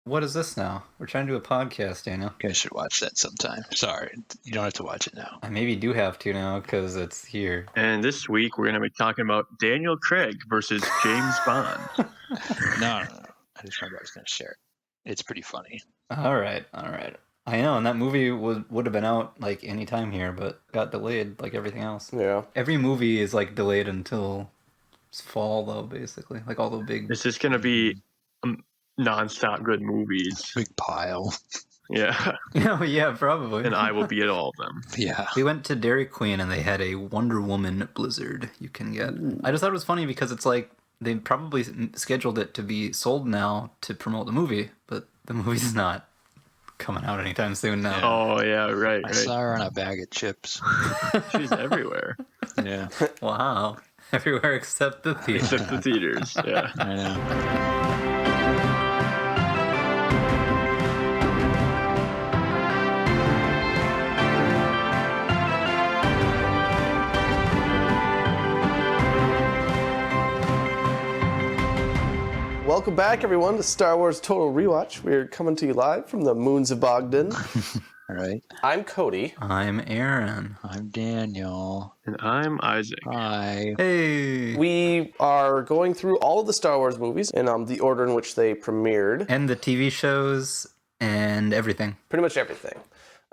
What is this now? We're trying to do a podcast, Daniel. You guys should watch that sometime. Sorry, you don't have to watch it now. I maybe do have to now because it's here. And this week we're going to be talking about Daniel Craig versus James Bond. No. I just remember I was going to share it. It's pretty funny. All right. I know, and that movie would have been out like any time here, but got delayed like everything else. Yeah. Every movie is like delayed until fall, though, basically. Like all the big. It's just going to be non-stop good movies. Big pile. Yeah. Yeah, probably. And I will be at all of them. Yeah. We went to Dairy Queen and they had a Wonder Woman Blizzard you can get. Ooh. I just thought it was funny because it's like they probably scheduled it to be sold now to promote the movie, but the movie's not coming out anytime soon now. Yeah. Oh, yeah, right. I saw her on a bag of chips. She's everywhere. Yeah. Wow. Everywhere except the theaters. Except the theaters, yeah. I know. Welcome back, everyone, to Star Wars Total Rewatch. We're coming to you live from the moons of Bogdan. All right. I'm Cody. I'm Aaron. I'm Daniel. And I'm Isaac. Hi. Hey. We are going through all of the Star Wars movies in the order in which they premiered. And the TV shows and everything. Pretty much everything.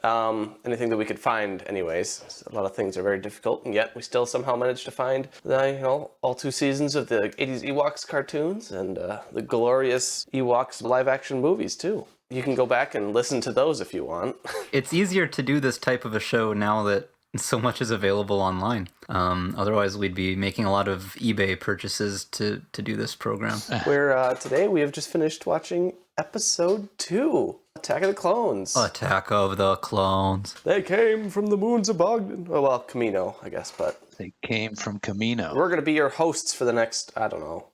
Anything that we could find, anyways. A lot of things are very difficult, and yet we still somehow managed to find all 2 seasons of the 80s Ewoks cartoons and the glorious Ewoks live-action movies, too. You can go back and listen to those if you want. It's easier to do this type of a show now that so much is available online. Otherwise, we'd be making a lot of eBay purchases to do this program. Where today we have just finished watching episode 2, Attack of the Clones. Attack of the Clones. They came from the moons of Bogdan. Oh, well, Camino, I guess, but... They came from Camino. We're going to be your hosts for the next, I don't know,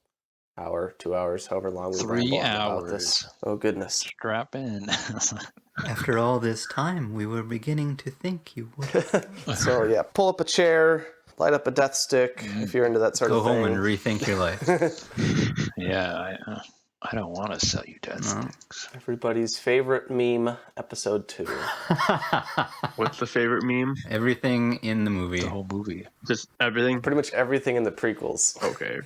hour, 2 hours, however long we 3 hours. About this. Oh, goodness. Strap in. After all this time, we were beginning to think you would. So, yeah, pull up a chair, light up a death stick, if you're into that sort of thing. Go home and rethink your life. Yeah, I don't want to sell you death sticks. Everybody's favorite meme, episode 2. What's the favorite meme? Everything in the movie. The whole movie. Just everything? Pretty much everything in the prequels. Okay.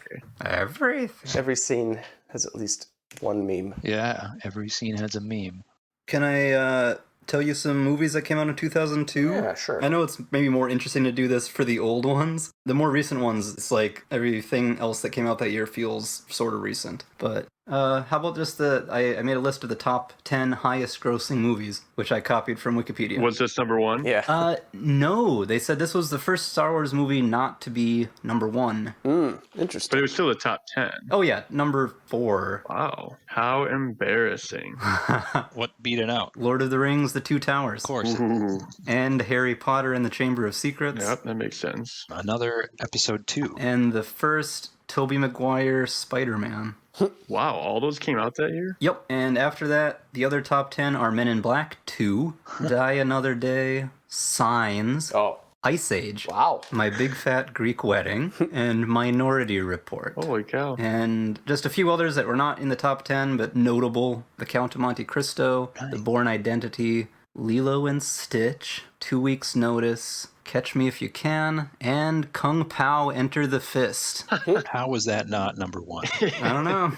Everything. Every scene has at least one meme. Yeah, every scene has a meme. Can I tell you some movies that came out in 2002? Yeah, sure. I know it's maybe more interesting to do this for the old ones. The more recent ones, it's like everything else that came out that year feels sort of recent. But how about just I made a list of the top 10 highest grossing movies, which I copied from Wikipedia. Was this number 1? Yeah. No. They said this was the first Star Wars movie not to be number 1. Interesting. But it was still the top 10. Oh, yeah. Number 4. Wow. How embarrassing. What beat it out? Lord of the Rings, The Two Towers. Of course. Ooh. And Harry Potter and the Chamber of Secrets. Yep, that makes sense. Another episode 2. And the first Tobey Maguire Spider-Man. Wow, all those came out that year? Yep, and after that, the other top 10 are Men in Black 2, Die Another Day, Signs, Oh. Ice Age, Wow. My Big Fat Greek Wedding, and Minority Report. Holy cow. And just a few others that were not in the top 10, but notable. The Count of Monte Cristo, The Bourne Identity, Lilo and Stitch, 2 Weeks Notice, Catch Me If You Can, and Kung Pao Enter the Fist. How was that not number 1? I don't know.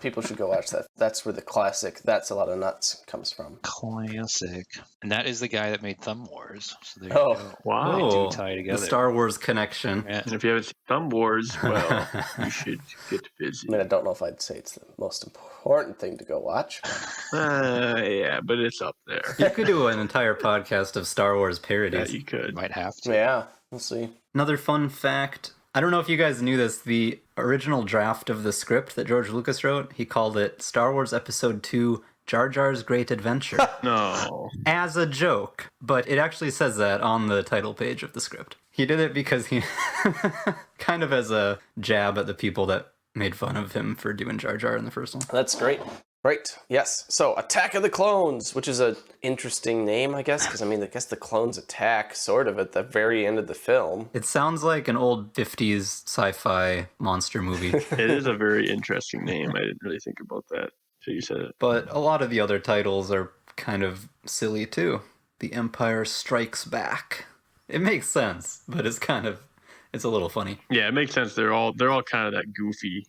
People should go watch that. That's where the classic That's a Lot of Nuts comes from. Classic. And that is the guy that made Thumb Wars. So there you Oh, go. Wow. They Oh, do tie the together. Star Wars connection. Yeah. And if you haven't seen Thumb Wars, well, you should get busy. I mean, I don't know if I'd say it's the most important thing to go watch. Yeah, but it's up there. You could do an entire podcast of Star Wars Yeah, parodies. you could. You might have to. Yeah, we'll see. Another fun fact, I don't know if you guys knew this, the original draft of the script that George Lucas wrote, he called it Star Wars Episode 2, Jar Jar's Great Adventure. No. As a joke, but it actually says that on the title page of the script. He did it because he kind of as a jab at the people that made fun of him for doing Jar Jar in the first one. That's great. Right, yes. So, Attack of the Clones, which is an interesting name, I guess, because, I mean, I guess the clones attack sort of at the very end of the film. It sounds like an old 50s sci-fi monster movie. It is a very interesting name. I didn't really think about that. So you said it. But a lot of the other titles are kind of silly too. The Empire Strikes Back. It makes sense, but it's a little funny. Yeah, it makes sense. They're all kind of that goofy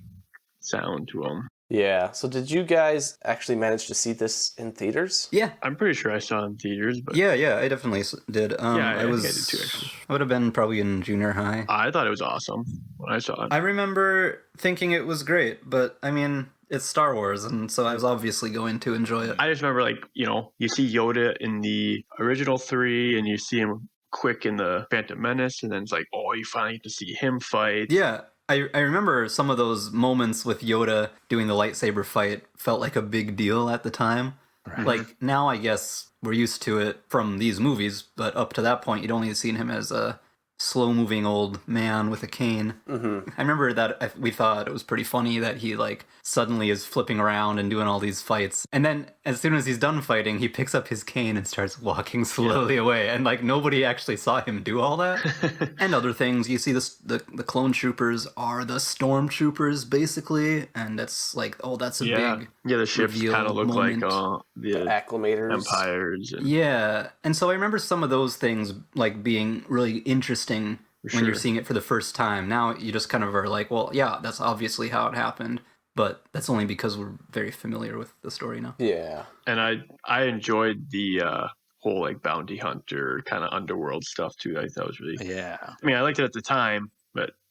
sound to them. Yeah. So did you guys actually manage to see this in theaters? Yeah. I'm pretty sure I saw it in theaters, but Yeah, I definitely did. Yeah, I I think I did too, actually. I would have been probably in junior high. I thought it was awesome when I saw it. I remember thinking it was great, but I mean, it's Star Wars, and so I was obviously going to enjoy it. I just remember, like, you see Yoda in the original 3, and you see him quick in the Phantom Menace, and then it's like, oh, you finally get to see him fight. Yeah, I remember some of those moments with Yoda doing the lightsaber fight felt like a big deal at the time. Right. Like, now I guess we're used to it from these movies, but up to that point, you'd only seen him as a slow-moving old man with a cane. Mm-hmm. I remember that we thought it was pretty funny that he, like, suddenly is flipping around and doing all these fights. And then, as soon as he's done fighting, he picks up his cane and starts walking slowly away. And, like, nobody actually saw him do all that. And other things. You see the clone troopers are the stormtroopers, basically. And it's like, oh, that's a big Yeah, the ships reveal kind of look moment. like The the acclimators. empires. And, Yeah, and so I remember some of those things like being really interesting when you're Sure. seeing it for the first time. Now you just kind of are like, well, yeah, that's obviously how it happened, but that's only because we're very familiar with the story now. Yeah. And I enjoyed the whole, like, bounty hunter kind of underworld stuff too. I thought was really. Yeah. I mean, I liked it at the time,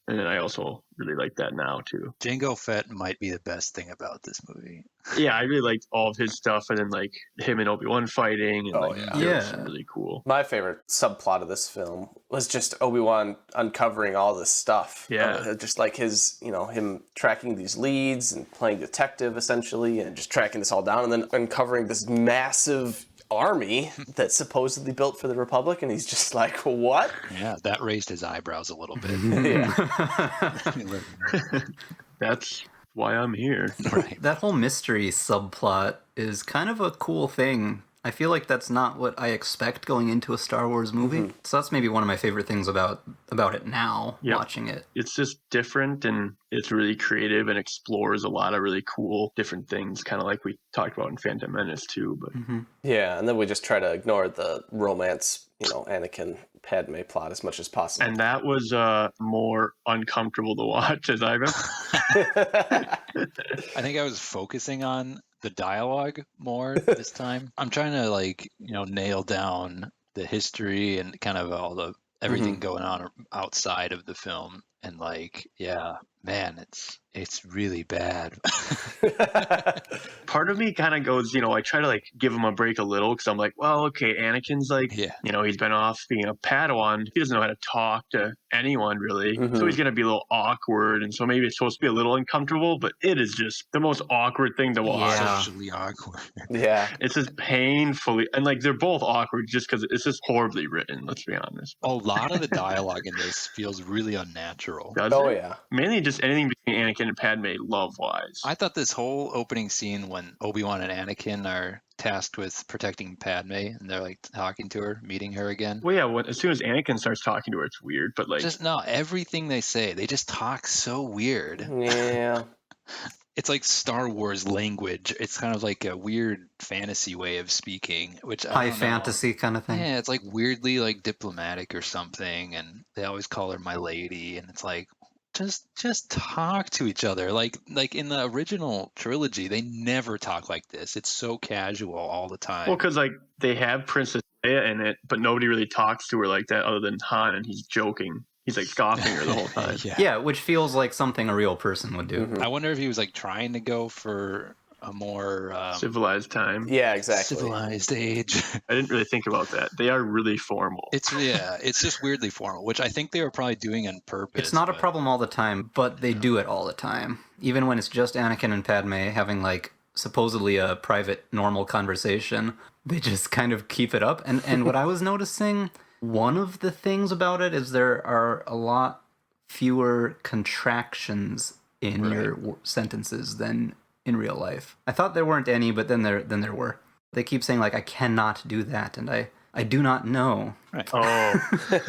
and then I also really like that now too. Jango Fett might be the best thing about this movie. Yeah, I really liked all of his stuff, and then, like, him and Obi-Wan fighting, and Oh, like, yeah. there Yeah. was some really cool. My favorite subplot of this film was just Obi-Wan uncovering all this stuff. Yeah. Just like him tracking these leads and playing detective essentially and just tracking this all down and then uncovering this massive army that's supposedly built for the Republic, and he's just like, what? Yeah, that raised his eyebrows a little bit. That's why I'm here. Right. That whole mystery subplot is kind of a cool thing. I feel like that's not what I expect going into a Star Wars movie. So that's maybe one of my favorite things about it now, Yep. watching it. It's just different, and it's really creative and explores a lot of really cool different things, kind of like we talked about in Phantom Menace too. But Yeah, and then we just try to ignore the romance, Anakin Padme plot as much as possible. and that was more uncomfortable to watch, as I remember. I think I was focusing on the dialogue more this time. I'm trying to nail down the history and kind of all the everything going on outside of the film. And man, it's really bad. Part of me kind of goes, I try to give him a break a little because I'm like, well, okay, Anakin's he's been off being a Padawan. He doesn't know how to talk to anyone really. So he's going to be a little awkward. And so maybe it's supposed to be a little uncomfortable, but it is just the most awkward thing to watch. Yeah. Socially awkward. Yeah. It's just painfully, and they're both awkward just because it's just horribly written, let's be honest. A lot of the dialogue in this feels really unnatural. Does Oh, it? yeah. Mainly just anything between Anakin and Padme love-wise. I thought this whole opening scene when Obi-Wan and Anakin are tasked with protecting Padme and they're talking to her, meeting her again. Well, yeah, as soon as Anakin starts talking to her, it's weird, but Everything they say, they just talk so weird. Yeah. It's like Star Wars language. It's kind of like a weird fantasy way of speaking, which I High don't know. fantasy kind of thing. Yeah, it's like weirdly diplomatic or something, and they always call her my lady, and it's like just talk to each other. Like in the original trilogy, they never talk like this. It's so casual all the time. well, because they have Princess Leia in it, but nobody really talks to her like that other than Han, and he's joking. He's scoffing her the whole time. Yeah, which feels like something a real person would do. I wonder if he was trying to go for a more Civilized time. Yeah, exactly. civilized age. I didn't really think about that. They are really formal. It's just weirdly formal, which I think they were probably doing on purpose. It's not a but- problem all the time, but they do it all the time. Even when it's just Anakin and Padme having supposedly a private, normal conversation, they just kind of keep it up. And what I was noticing, one of the things about it is there are a lot fewer contractions in your sentences than in real life. I thought there weren't any, but then there were. They keep saying I cannot do that, and I do not know. Right. Oh,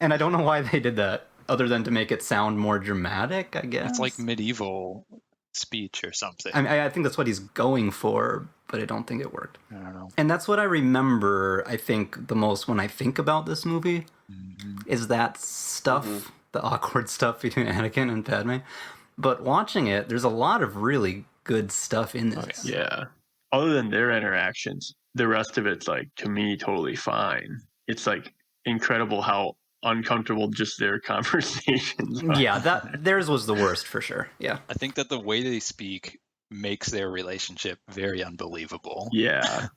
And I don't know why they did that, other than to make it sound more dramatic, I guess. It's like medieval speech or something. I mean, I think that's what he's going for, but I don't think it worked. I don't know. And that's what I remember, I think, the most when I think about this movie, is that stuff, the awkward stuff between Anakin and Padme. But watching it, there's a lot of really good stuff in this. Yeah. Other than their interactions, the rest of it's like, to me, totally fine. It's like incredible how uncomfortable just their conversations are. Yeah, theirs was the worst for sure. Yeah. I think that the way they speak makes their relationship very unbelievable. Yeah.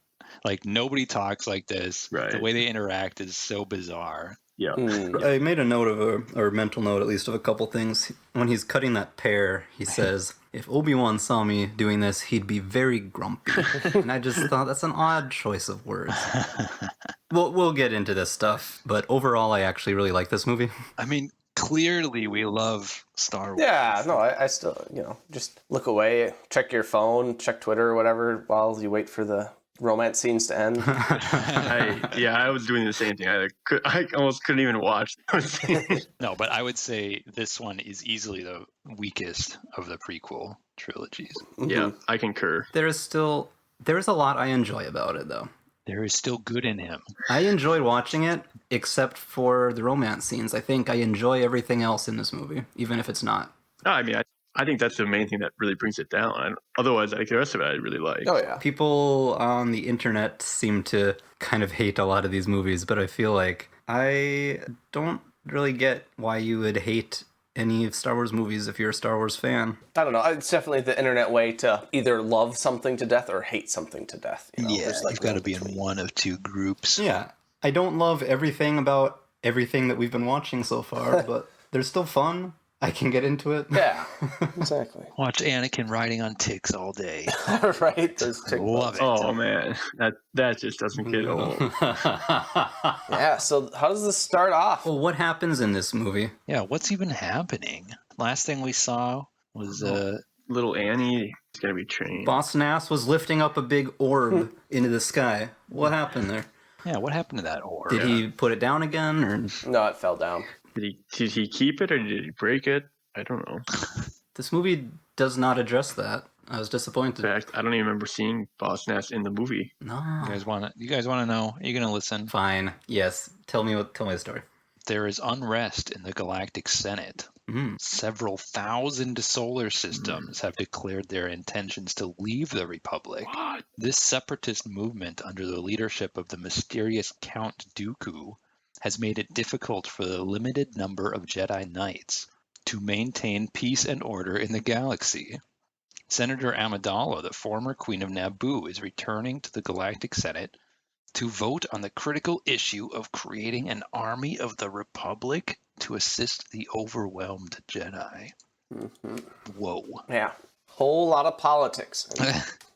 Like, nobody talks like this. Right. The way they interact is so bizarre. Yeah. I made a note of or mental note at least, of a couple things. When he's cutting that pear, he says, if Obi-Wan saw me doing this, he'd be very grumpy. And I just thought that's an odd choice of words. We'll get into this stuff, but overall, I actually really like this movie. I mean, clearly we love Star Wars. Yeah, no, I still, just look away, check your phone, check Twitter or whatever while you wait for the romance scenes to end. I was doing the same thing. I almost couldn't even watch. No, but I would say this one is easily the weakest of the prequel trilogies. Yeah, I concur. There is a lot I enjoy about it, though. There is still good in him. I enjoyed watching it, except for the romance scenes. I think I enjoy everything else in this movie, even if it's not. No, I mean, I think that's the main thing that really brings it down. Otherwise, like the rest of it, I really like. Oh, yeah. People on the internet seem to kind of hate a lot of these movies, but I feel like I don't really get why you would hate any Star Wars movies if you're a Star Wars fan. I don't know. It's definitely the internet way to either love something to death or hate something to death. Yeah, you've got to be in one of two groups. Yeah. I don't love everything about everything that we've been watching so far, but they're still fun. I can get into it. Yeah, exactly. Watch Anakin riding on ticks all day. Right? Love it. Oh man, that just doesn't get old. Yeah. So how does this start off? Well, what happens in this movie? Yeah, what's even happening? Last thing we saw was Little Annie is gonna be trained. Boss Nass was lifting up a big orb into the sky. What happened there? Yeah, what happened to that orb? Did he put it down again, or No, it fell down. Did he keep it or did he break it? I don't know. this movie does not address that? I was In disappointed. fact, I don't even remember seeing Boss Nass in the movie. No. You guys want to know? Are you going to listen? Fine. Yes. Tell me the story. There is unrest in the Galactic Senate. Several thousand solar systems have declared their intentions to leave the Republic. What? This separatist movement, under the leadership of the mysterious Count Dooku, has made it difficult for the limited number of Jedi Knights to maintain peace and order in the galaxy. Senator Amidala, the former Queen of Naboo, is returning to the Galactic Senate to vote on the critical issue of creating an army of the Republic to assist the overwhelmed Jedi. Whoa. Yeah. Whole lot of politics.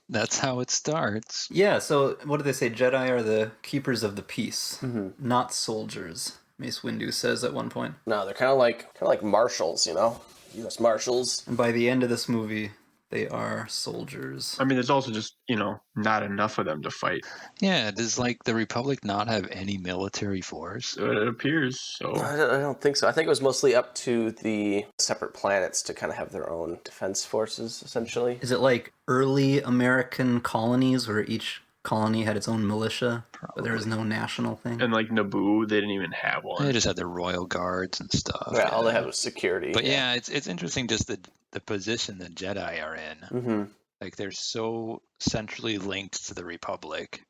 That's how it starts. Yeah, so what do they say? Jedi are the keepers of the peace, not soldiers, Mace Windu says at one point. No, they're kind of like marshals, U.S. Marshals. And by the end of this movie, they are soldiers. I mean, there's also just, not enough of them to fight. Yeah, does the Republic not have any military force? So it appears so. I don't think so. I think it was mostly up to the separate planets to kind of have their own defense forces, essentially. Is it like early American colonies where each colony had its own militia, but there was no national thing? And like Naboo, they didn't even have one. They just had their royal guards and stuff. Yeah, all they had was security. But yeah, it's interesting just the position the Jedi are in. Mm-hmm. Like, they're so centrally linked to the Republic.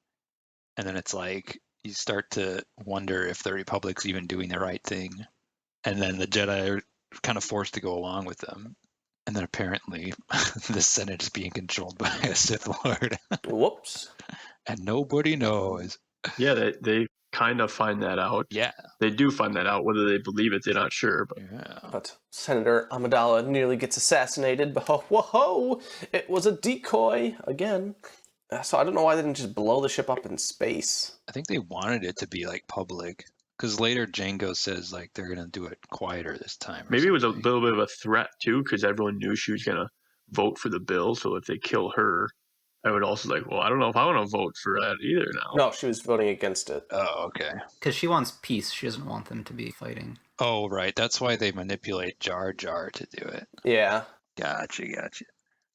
And then it's like, you start to wonder if the Republic's even doing the right thing. And then the Jedi are kind of forced to go along with them. And then apparently the Senate is being controlled by a Sith Lord. Whoops. And nobody knows. Yeah, they kind of find that out. Yeah. They do find that out. Whether they believe it, they're not sure. But Yeah. But Senator Amidala nearly gets assassinated. But whoa, it was a decoy again. So I don't know why they didn't just blow the ship up in space. I think they wanted it to be public. Because later Jango says they're going to do it quieter this time. maybe it was a something. little bit of a threat too, because everyone knew she was gonna vote for the bill. So if they kill her, I would also well, I don't know if I want to vote for that either now. No, she was voting against it. Oh, okay. Because she wants peace. She doesn't want them to be fighting. Oh, right. That's why they manipulate Jar Jar to do it. Yeah. Gotcha.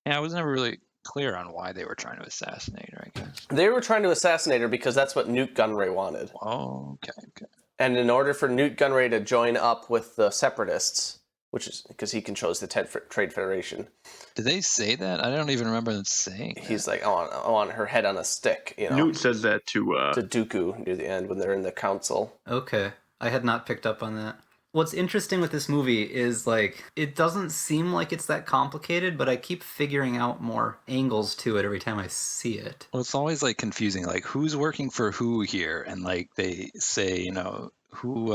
Yeah, I was never really clear on why they were trying to assassinate her, I guess. They were trying to assassinate her because that's what Newt Gunray wanted. Oh, okay. And in order for Newt Gunray to join up with the Separatists, which is because he controls the Trade Federation. Did they say that? I don't even remember them saying He's like, I want her head on a stick, you know. Newt says that to Dooku near the end when they're in the council. Okay. I had not picked up on that. What's interesting with this movie is, like, it doesn't seem like it's that complicated, but I keep figuring out more angles to it every time I see it. Well, it's always, like, confusing, like, who's working for who here? And, like, they say, you know, who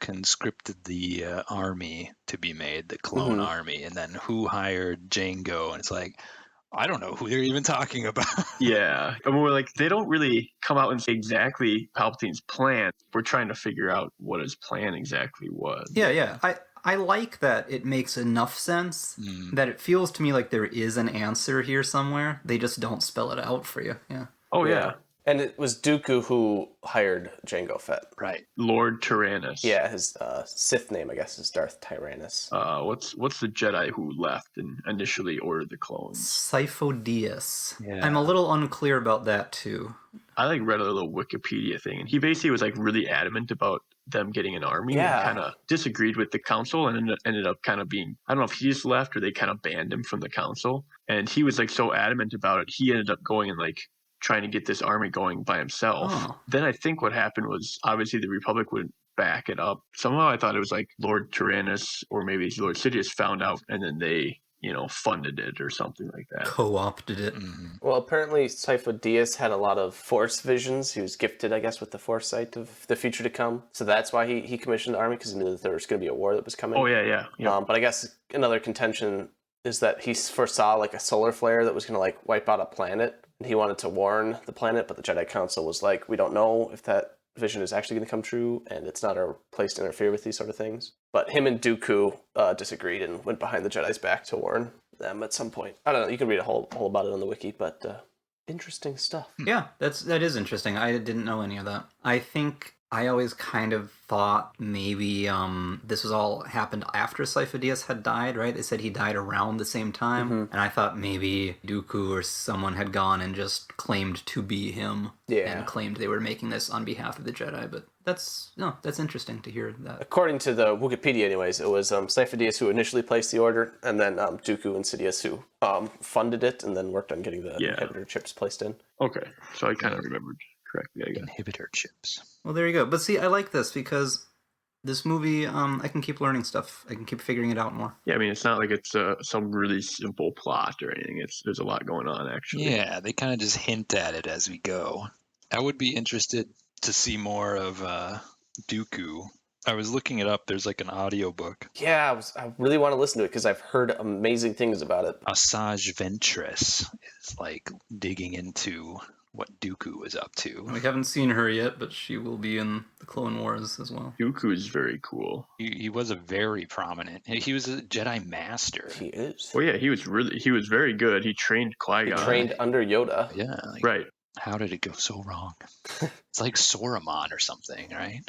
conscripted the army to be made, the clone army, and then who hired Jango? And it's like, I don't know who they're even talking about. Yeah. And we're like, they don't really come out and say exactly Palpatine's plan. We're trying to figure out what his plan exactly was. Yeah. I like that it makes enough sense that it feels to me like there is an answer here somewhere. They just don't spell it out for you. Yeah. Oh, yeah. And it was Dooku who hired Jango Fett. Right. Lord Tyrannus. Yeah, his Sith name, I guess, is Darth Tyrannus. What's the Jedi who left and initially ordered the clones? Sifo Dyas. Yeah. I'm a little unclear about that, too. I read a little Wikipedia thing, and he basically was really adamant about them getting an army. Yeah. And kind of disagreed with the council and ended up kind of being, I don't know if he just left or they kind of banned him from the council. And he was so adamant about it, he ended up going and trying to get this army going by himself. Oh. Then I think what happened was obviously the Republic would back it up. Somehow I thought it was Lord Tyrannus or maybe Lord Sidious found out and then they, funded it or something like that. Co-opted it. Well, apparently Sifo Dyas had a lot of Force visions. He was gifted, I guess, with the foresight of the future to come. So that's why he commissioned the army, because he knew that there was going to be a war that was coming. Oh, yeah. But I guess another contention is that he foresaw a solar flare that was going to wipe out a planet. And he wanted to warn the planet, but the Jedi Council was like, we don't know if that vision is actually going to come true, and it's not our place to interfere with these sort of things. But him and Dooku disagreed and went behind the Jedi's back to warn them at some point. I don't know, you can read a whole about it on the wiki, but interesting stuff. Yeah, that is interesting. I didn't know any of that. I think I always kind of thought maybe this was all happened after Sifo Dyas had died, right? They said he died around the same time. And I thought maybe Dooku or someone had gone and just claimed to be him. Yeah. And claimed they were making this on behalf of the Jedi. But that's interesting to hear that. According to the Wikipedia anyways, it was Sifo Dyas who initially placed the order, and then Dooku and Sidious who funded it and then worked on getting the inhibitor chips placed in. Okay, so I kind of remembered correctly, I guess. Inhibitor chips. Well, there you go. But see, I like this because this movie, I can keep learning stuff. I can keep figuring it out more. Yeah, I mean, it's not like it's some really simple plot or anything. There's a lot going on, actually. Yeah, they kind of just hint at it as we go. I would be interested to see more of Dooku. I was looking it up. There's an audiobook. Yeah, I really want to listen to it because I've heard amazing things about it. Asajj Ventress is digging into what Dooku was up to. We haven't seen her yet, but she will be in the Clone Wars as well. Dooku is very cool. He was a very prominent. He was a Jedi Master. He is. Well, yeah, he was very good. He trained Qui-Gon. He trained under Yoda. Yeah. Right. How did it go so wrong? It's like Saruman or something, right?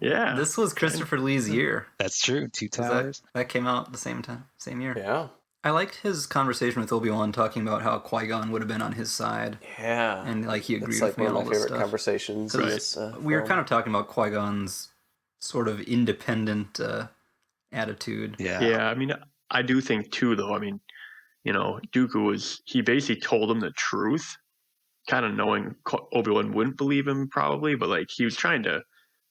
Yeah. This was Christopher Lee's year. That's true. Two Towers. That came out the same time, same year. Yeah. I liked his conversation with Obi-Wan talking about how Qui-Gon would have been on his side. Yeah. And he agreed it's with me one on of all my this favorite stuff. conversations. In this, We were film. Oh. kind of talking about Qui-Gon's sort of independent attitude. Yeah. Yeah, I mean, I do think too, though. I mean, Dooku he basically told him the truth, kind of knowing Obi-Wan wouldn't believe him probably, but he was trying to,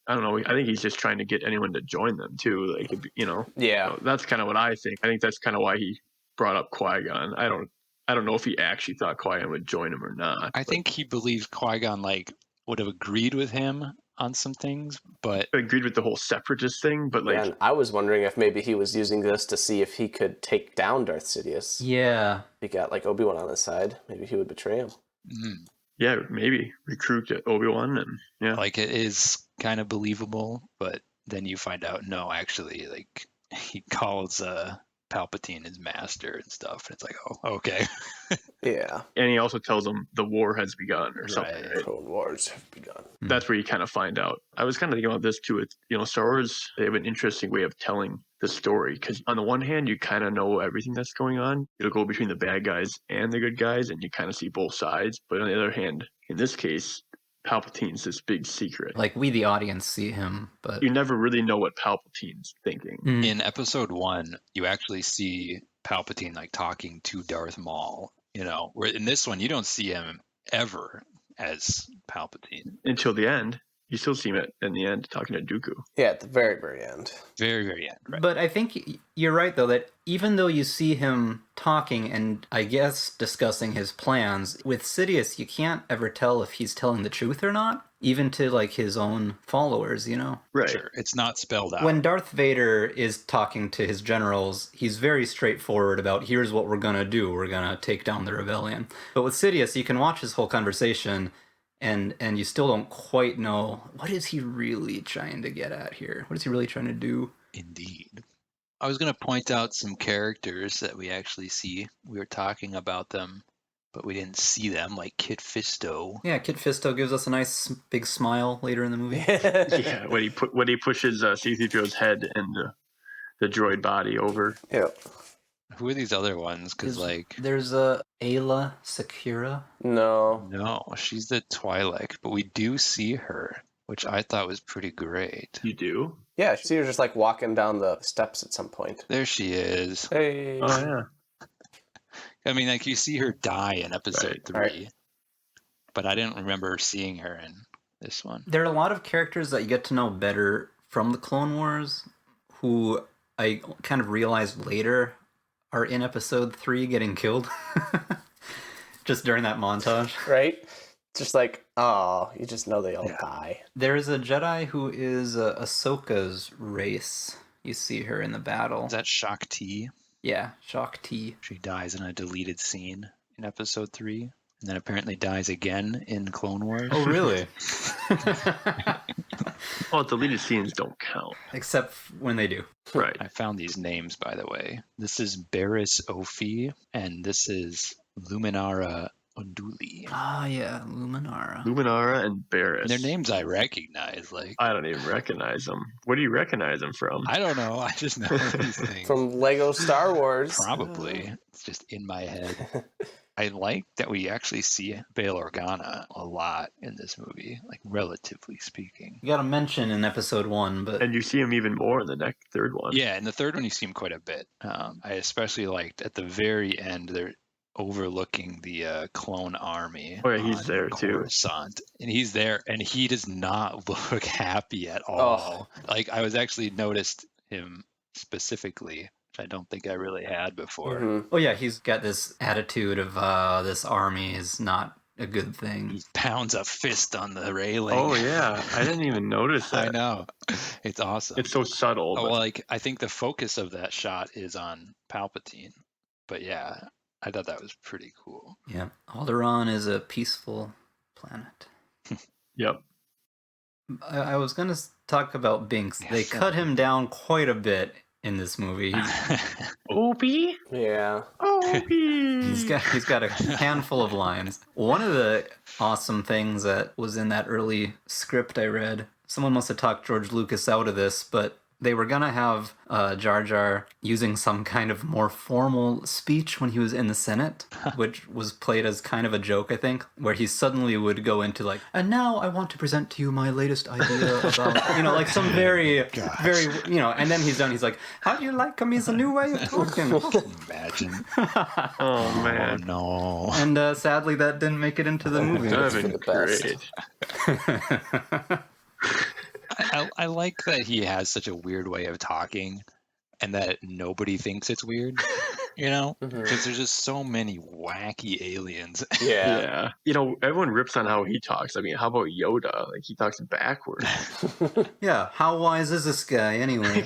I don't know, I think he's just trying to get anyone to join them too. Yeah. So that's kind of what I think. I think that's kind of why he brought up Qui-Gon. I don't know if he actually thought Qui-Gon would join him or not. I think he believed Qui-Gon would have agreed with him on some things, but I agreed with the whole separatist thing, but And I was wondering if maybe he was using this to see if he could take down Darth Sidious. Yeah. He got Obi-Wan on his side. Maybe he would betray him. yeah, maybe recruit Obi-Wan and yeah. it is kind of believable, but then you find out no, actually, he calls Palpatine is master and stuff. And it's like, oh, okay. Yeah. And he also tells them the war has begun or something, Right. right? Clone Wars have begun. That's where you kind of find out. I was kind of thinking about this too. It's, Star Wars, they have an interesting way of telling the story because on the one hand, you kind of know everything that's going on. It'll go between the bad guys and the good guys, and you kind of see both sides. But on the other hand, in this case, Palpatine's this big secret. Like, we, the audience, see him, but You never really know what Palpatine's thinking. In episode 1, you actually see Palpatine like talking to Darth Maul, where in this one, you don't see him ever as Palpatine. Until the end. You still see him in the end talking to Dooku. Yeah, at the very, very end. Very, very end. Right. But I think you're right, though, that even though you see him talking and, I guess, discussing his plans, with Sidious, you can't ever tell if he's telling the truth or not, even to, like, his own followers, Right. Sure, it's not spelled out. When Darth Vader is talking to his generals, he's very straightforward about, here's what we're gonna do, we're gonna take down the rebellion. But with Sidious, you can watch his whole conversation, and you still don't quite know, what is he really trying to get at here? What is he really trying to do? Indeed. I was going to point out some characters that we actually see. We were talking about them, but we didn't see them, like Kit Fisto. Yeah, Kit Fisto gives us a nice big smile later in the movie. Yeah, when he pushes C-3PO's head and the droid body over. Yep. Who are these other ones? Because, There's Ayla Secura. no, she's the Twi'lek, but we do see her, which I thought was pretty great. You do? Yeah, you see her just like walking down the steps at some point. There she is. Hey. Oh, yeah. I mean, like, you see her die in episode 3, right. but I didn't remember seeing her in this one. There are a lot of characters that you get to know better from the Clone Wars who I kind of realized later are in episode 3 getting killed. Just during that montage. Right? Just like, oh, you just know they all die. There's a Jedi who is Ahsoka's race. You see her in the battle. Is that Shakti? Yeah, Shock T. She dies in a deleted scene in episode 3, and then apparently dies again in Clone Wars. Oh, really? Well, deleted scenes don't count. Except when they do. Right. I found these names, by the way. This is Barriss Ophi, and this is Luminara Unduli. Ah, yeah, Luminara. Luminara and Barriss. And their names I recognize. I don't even recognize them. Where do you recognize them from? I don't know. I just know these things. From Lego Star Wars. Probably. It's just in my head. I like that we actually see Bail Organa a lot in this movie, like relatively speaking. You got to mention in episode 1, but And you see him even more in the third one. Yeah, in the third one you see him quite a bit. I especially liked at the very end they're overlooking the clone army. Oh yeah, he's there too. Coruscant. And he's there, and he does not look happy at all. Like, I was actually noticed him specifically, which I don't think I really had before. Mm-hmm. oh yeah, he's got this attitude of this army is not a good thing. He pounds a fist on the railing. Oh yeah, I didn't even notice that. I know. It's awesome. It's so subtle. Oh, but- well, like, I think the focus of that shot is on Palpatine. But yeah, I thought that was pretty cool. Yeah, Alderaan is a peaceful planet. Yep. I was going to talk about Binks. Yeah, They sure. cut him down quite a bit in this movie. Opie? Yeah. Opie! He's got a handful of lines. One of the awesome things that was in that early script I read, someone must have talked George Lucas out of this, but they were going to have Jar Jar using some kind of more formal speech when he was in the Senate, which was played as kind of a joke, I think, where he suddenly would go into like, and now I want to present to you my latest idea about, like some very, very, and then he's done. He's like, how do you like him? He's a new way of talking. Imagine. Oh Oh, man. no. And sadly, that didn't make it into the movie. That would for have the been best. great. I like that he has such a weird way of talking and that nobody thinks it's weird, because there's just so many wacky aliens. Yeah. Yeah. Everyone rips on how he talks. I mean, how about Yoda? Like, he talks backwards. Yeah, how wise is this guy anyway?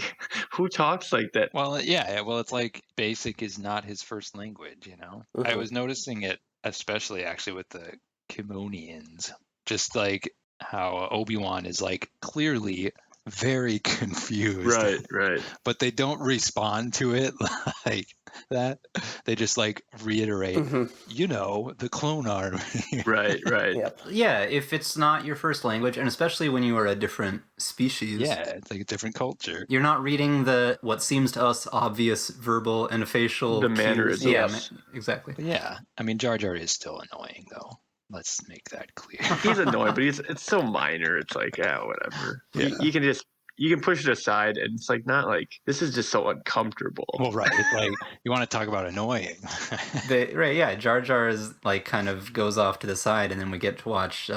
Who talks like that? Well, yeah, it's like basic is not his first language, I was noticing it especially actually with the Kimonians, just like how Obi-Wan is like clearly very confused. Right. But they don't respond to it like that. They just like reiterate, the clone army. Right. Yep. Yeah, if it's not your first language, and especially when you are a different species. Yeah, it's like a different culture. You're not reading what seems to us obvious verbal and facial The cues. mannerisms. Yeah, exactly. But yeah, I mean, Jar Jar is still annoying, though. Let's make that clear. He's annoying, but it's so minor. It's like, whatever. Yeah. You can push it aside, and it's like not like this is just so uncomfortable. Well, right. It's like you want to talk about annoying. Right, yeah. Jar Jar is like kind of goes off to the side, and then we get to watch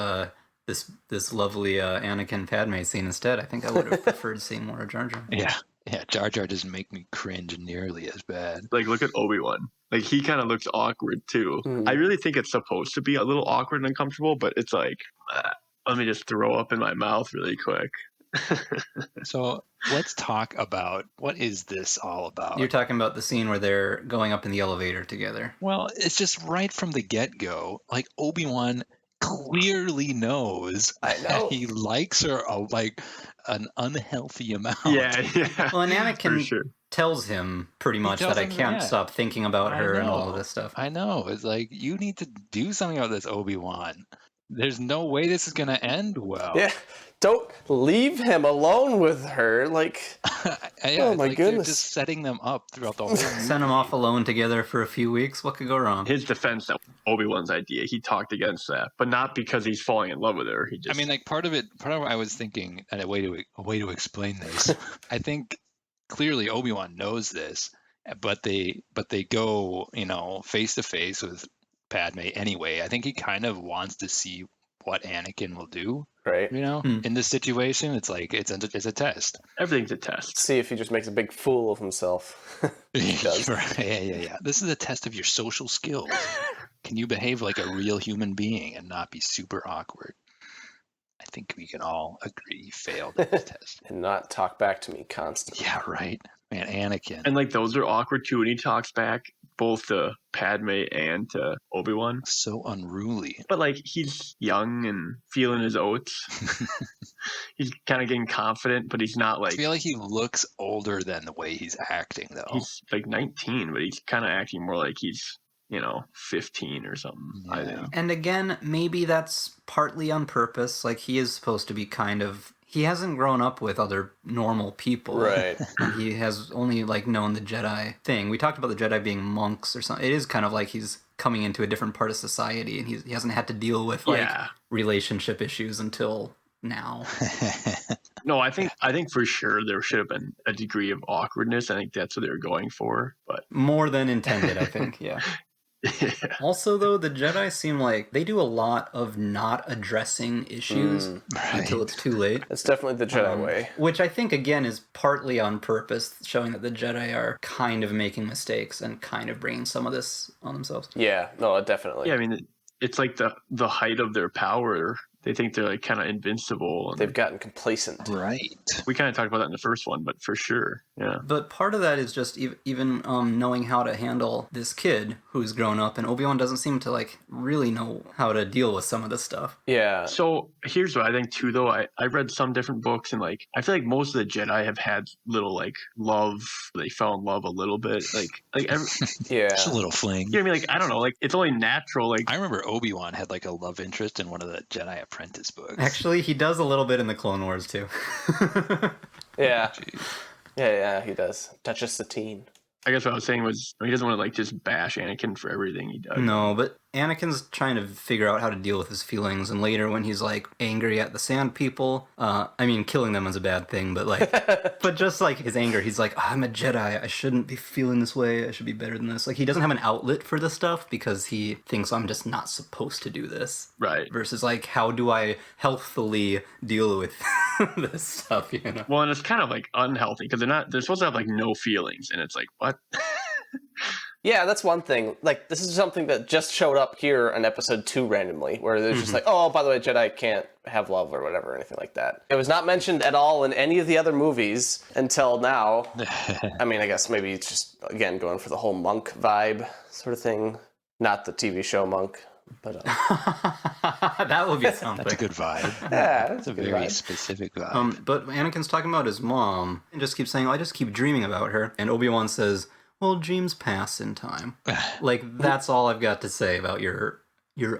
this lovely Anakin Padme scene instead. I think I would have preferred seeing more of Jar Jar. Yeah, Jar Jar doesn't make me cringe nearly as bad. Like, look at Obi-Wan. Like, he kind of looks awkward, too. I really think it's supposed to be a little awkward and uncomfortable, but it's like, let me just throw up in my mouth really quick. So let's talk about what is this all about? You're talking about the scene where they're going up in the elevator together. Well, it's just right from the get-go. Like, Obi-Wan clearly knows that he likes her like an unhealthy amount. Yeah. Well, and Anakin For sure. tells him pretty much that I can't stop thinking about her and all of this stuff. I know. It's like, you need to do something about this, Obi-Wan. There's no way this is going to end well. Yeah. Don't leave him alone with her. Like, oh my goodness. You're just setting them up throughout the whole movie. Send them off alone together for a few weeks. What could go wrong? His defense, that Obi-Wan's idea, he talked against that, but not because he's falling in love with her. He just. I mean, like part of what I was thinking, and a way to explain this. I think clearly Obi-Wan knows this, but they go, face to face with Padme anyway. I think he kind of wants to see what Anakin will do. Right. In this situation, it's like it's a test. Everything's a test. See if he just makes a big fool of himself. He does. Right. Yeah. This is a test of your social skills. Can you behave like a real human being and not be super awkward? I think we can all agree he failed at this test. And not talk back to me constantly. Yeah, right. Man, Anakin. And like those are awkward too when he talks back both to Padme and to Obi-Wan. So unruly. But like he's young and feeling his oats. He's kind of getting confident, but he's not like. I feel like he looks older than the way he's acting, though. He's like 19, but he's kind of acting more like he's 15 or something. Yeah. I think. And again, maybe that's partly on purpose. Like he is supposed to be he hasn't grown up with other normal people. Right. He has only known the Jedi thing. We talked about the Jedi being monks or something. It is kind of like he's coming into a different part of society, and he hasn't had to deal with relationship issues until now. No, I think for sure there should have been a degree of awkwardness. I think that's what they were going for, but more than intended, I think. Yeah. Yeah. Also, though, the Jedi seem like they do a lot of not addressing issues until it's too late. It's definitely the Jedi way. Which I think, again, is partly on purpose, showing that the Jedi are kind of making mistakes and kind of bringing some of this on themselves. Yeah, no, definitely. Yeah, I mean, it's like the height of their power. They think they're kind of invincible. And they've gotten complacent. Right. We kind of talked about that in the first one, but for sure, yeah. But part of that is just even knowing how to handle this kid who's grown up, and Obi-Wan doesn't seem to really know how to deal with some of this stuff. Yeah. So here's what I think too, though. I read some different books, and I feel like most of the Jedi have had little love. They fell in love a little bit, yeah, just a little fling. You know what I mean? I don't know. It's only natural. I remember Obi-Wan had a love interest in one of the Jedi Apprentice books. Actually, he does a little bit in the Clone Wars too. Yeah. Jeez. Yeah, he does. Duchess Satine. I guess what I was saying was he doesn't want to just bash Anakin for everything he does. No, but Anakin's trying to figure out how to deal with his feelings, and later when he's angry at the Sand People, killing them is a bad thing, but but just his anger, he's I'm a Jedi, I shouldn't be feeling this way, I should be better than this. He doesn't have an outlet for this stuff because he thinks I'm just not supposed to do this. Right. Versus how do I healthfully deal with this stuff, Well, and it's kind of unhealthy because they're supposed to have no feelings, and it's what? Yeah, that's one thing. This is something that just showed up here in episode 2 randomly, where there's just oh, by the way, Jedi can't have love or whatever, or anything like that. It was not mentioned at all in any of the other movies until now. I mean, I guess maybe it's just, again, going for the whole monk vibe sort of thing. Not the TV show Monk, But that will be something. That's a good vibe. yeah, It's a very specific vibe. But Anakin's talking about his mom and just keeps saying, I just keep dreaming about her. And Obi-Wan says, well, dreams pass in time. Like, that's all I've got to say about your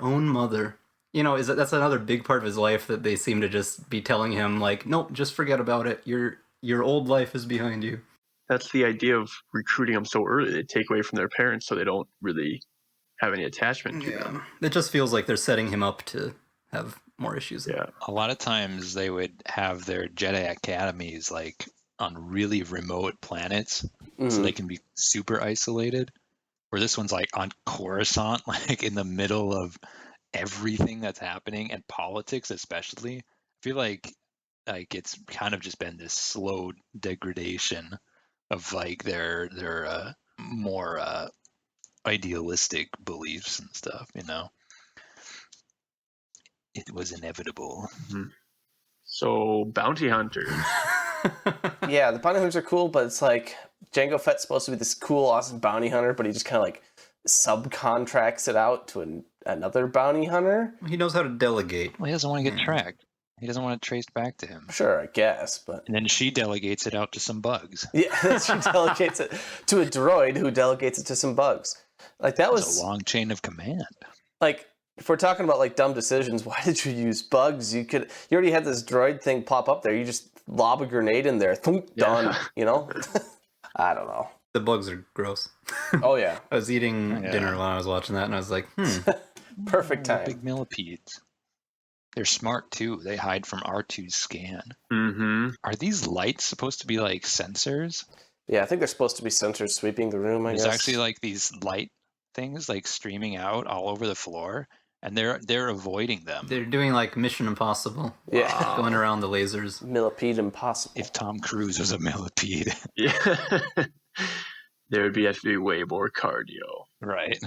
own mother. You know, that's another big part of his life that they seem to just be telling him, like, nope, just forget about it. Your old life is behind you. That's the idea of recruiting them so early. They take away from their parents so they don't really have any attachment to them. It just feels like they're setting him up to have more issues. Yeah. A lot of times they would have their Jedi academies like on really remote planets, so they can be super isolated. Where this one's like on Coruscant, like in the middle of everything that's happening and politics, especially. I feel like it's kind of just been this slow degradation of like their more idealistic beliefs and stuff, you know. It was inevitable. Mm-hmm. So bounty hunters. Yeah, the bounty hunters are cool, but it's like Jango Fett's supposed to be this cool, awesome bounty hunter, but he just kind of like subcontracts it out to another bounty hunter. He knows how to delegate. Well, he doesn't want to get tracked. He doesn't want it traced back to him. Sure, I guess, but... And then she delegates it out to some bugs. Yeah, she delegates it to a droid who delegates it to some bugs. Like, that was... a long chain of command. Like, if we're talking about, like, dumb decisions, why did you use bugs? You already had this droid thing pop up there. You just lob a grenade in there. Thunk, done, you know? I don't know. The bugs are gross. Oh, yeah. I was eating dinner while I was watching that, and I was like, Perfect time. Big millipedes. They're smart, too. They hide from R2's scan. Mm-hmm. Are these lights supposed to be, like, sensors? Yeah, I think they're supposed to be sensors sweeping the room, I guess. There's actually, like, these light things, like, streaming out all over the floor, and they're avoiding them. they're doing like Mission Impossible. Yeah. Going around the lasers. Millipede impossible. If Tom Cruise was a millipede. Yeah. There would have to be way more cardio. Right.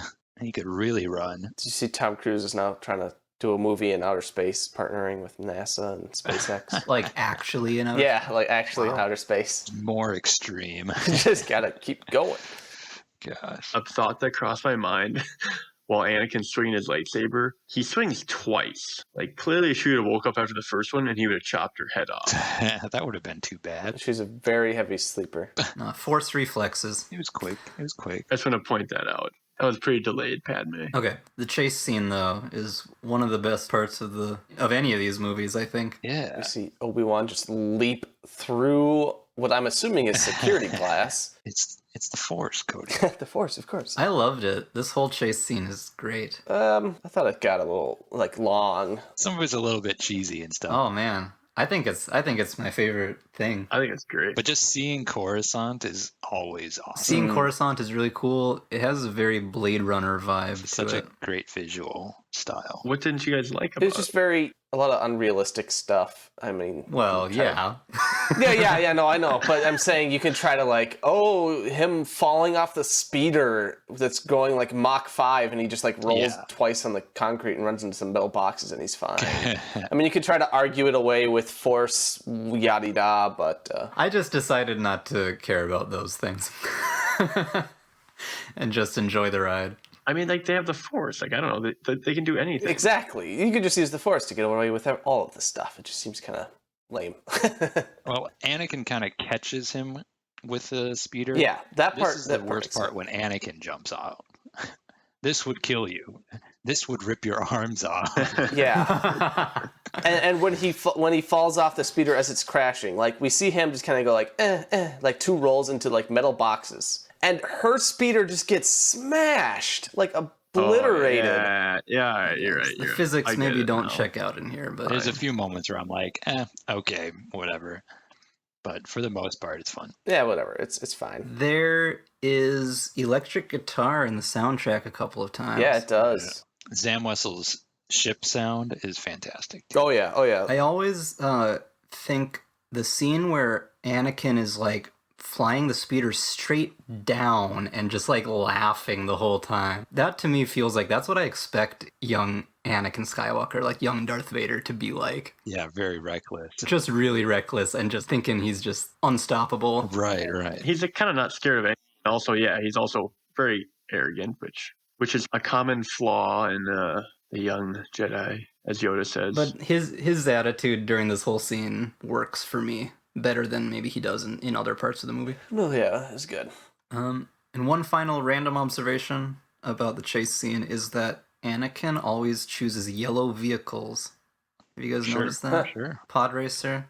He could really run. Did you see Tom Cruise is now trying to do a movie in outer space, partnering with NASA and SpaceX? Like actually, you know? Yeah, like actually in outer space. More extreme. You just gotta keep going. Gosh. A thought that crossed my mind while Anakin's swinging his lightsaber, he swings twice. Like, clearly she would have woke up after the first one and he would have chopped her head off. That would have been too bad. She's a very heavy sleeper. Force reflexes. It was quick. It was quick. I just want to point that out. That was pretty delayed, Padme. Okay, the chase scene though is one of the best parts of any of these movies, I think. Yeah. We see Obi-Wan just leap through what I'm assuming is security glass. It's the Force, Cody. The Force, of course. I loved it. This whole chase scene is great. I thought it got a little like long. Some of it's a little bit cheesy and stuff. Oh man, I think it's my favorite thing. I think it's great. But just seeing Coruscant is always awesome. Seeing Coruscant is really cool. It has a very Blade Runner vibe It's to such it. a great visual style. What didn't you guys like about It was just a lot of unrealistic stuff. I mean, Well, yeah. yeah, no, I know. But I'm saying you can try to like, him falling off the speeder that's going like Mach 5 and he just like rolls twice on the concrete and runs into some metal boxes and he's fine. I mean, you could try to argue it away with Force, yada da, but... I just decided not to care about those things. And just enjoy the ride. I mean, like, they have the Force. Like, I don't know. They can do anything. Exactly. You could just use the Force to get away with all of this stuff. It just seems kind of lame. Well, Anakin kind of catches him with the speeder. Yeah, that part. This is the worst part when Anakin jumps out. This would kill you. This would rip your arms off. Yeah. and when he falls off the speeder as it's crashing, like we see him just kind of go like like two rolls into like metal boxes. And her speeder just gets smashed, like obliterated. Yeah, you're right. The physics maybe don't check out in here, but there's a few moments where I'm like, okay, whatever. But for the most part, it's fun. Yeah, whatever. It's fine. There is electric guitar in the soundtrack a couple of times. Yeah, it does. Yeah. Zam Wessel's ship sound is fantastic. Oh yeah. I always think the scene where Anakin is like flying the speeder straight down and just like laughing the whole time. That to me feels like that's what I expect young Anakin Skywalker, like young Darth Vader, to be like. Yeah, very reckless. Just really reckless and just thinking he's just unstoppable. Right. He's kind of not scared of anything. Also, yeah, he's also very arrogant, which which is a common flaw in the young Jedi, as Yoda says. But his attitude during this whole scene works for me better than maybe he does in other parts of the movie. Well, yeah, it's good. And one final random observation about the chase scene is that Anakin always chooses yellow vehicles. Have you guys noticed that? Sure. Pod racer.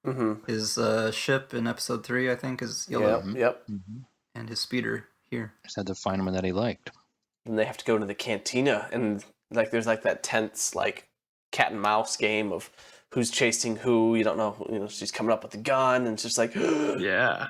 Mm-hmm. His ship in episode 3, I think, is yellow. Yep. Mm-hmm. And his speeder here. Just had to find one that he liked. And they have to go to the cantina, and like there's like that tense like cat and mouse game of who's chasing who. You don't know. She's coming up with the gun, and it's just like Yeah.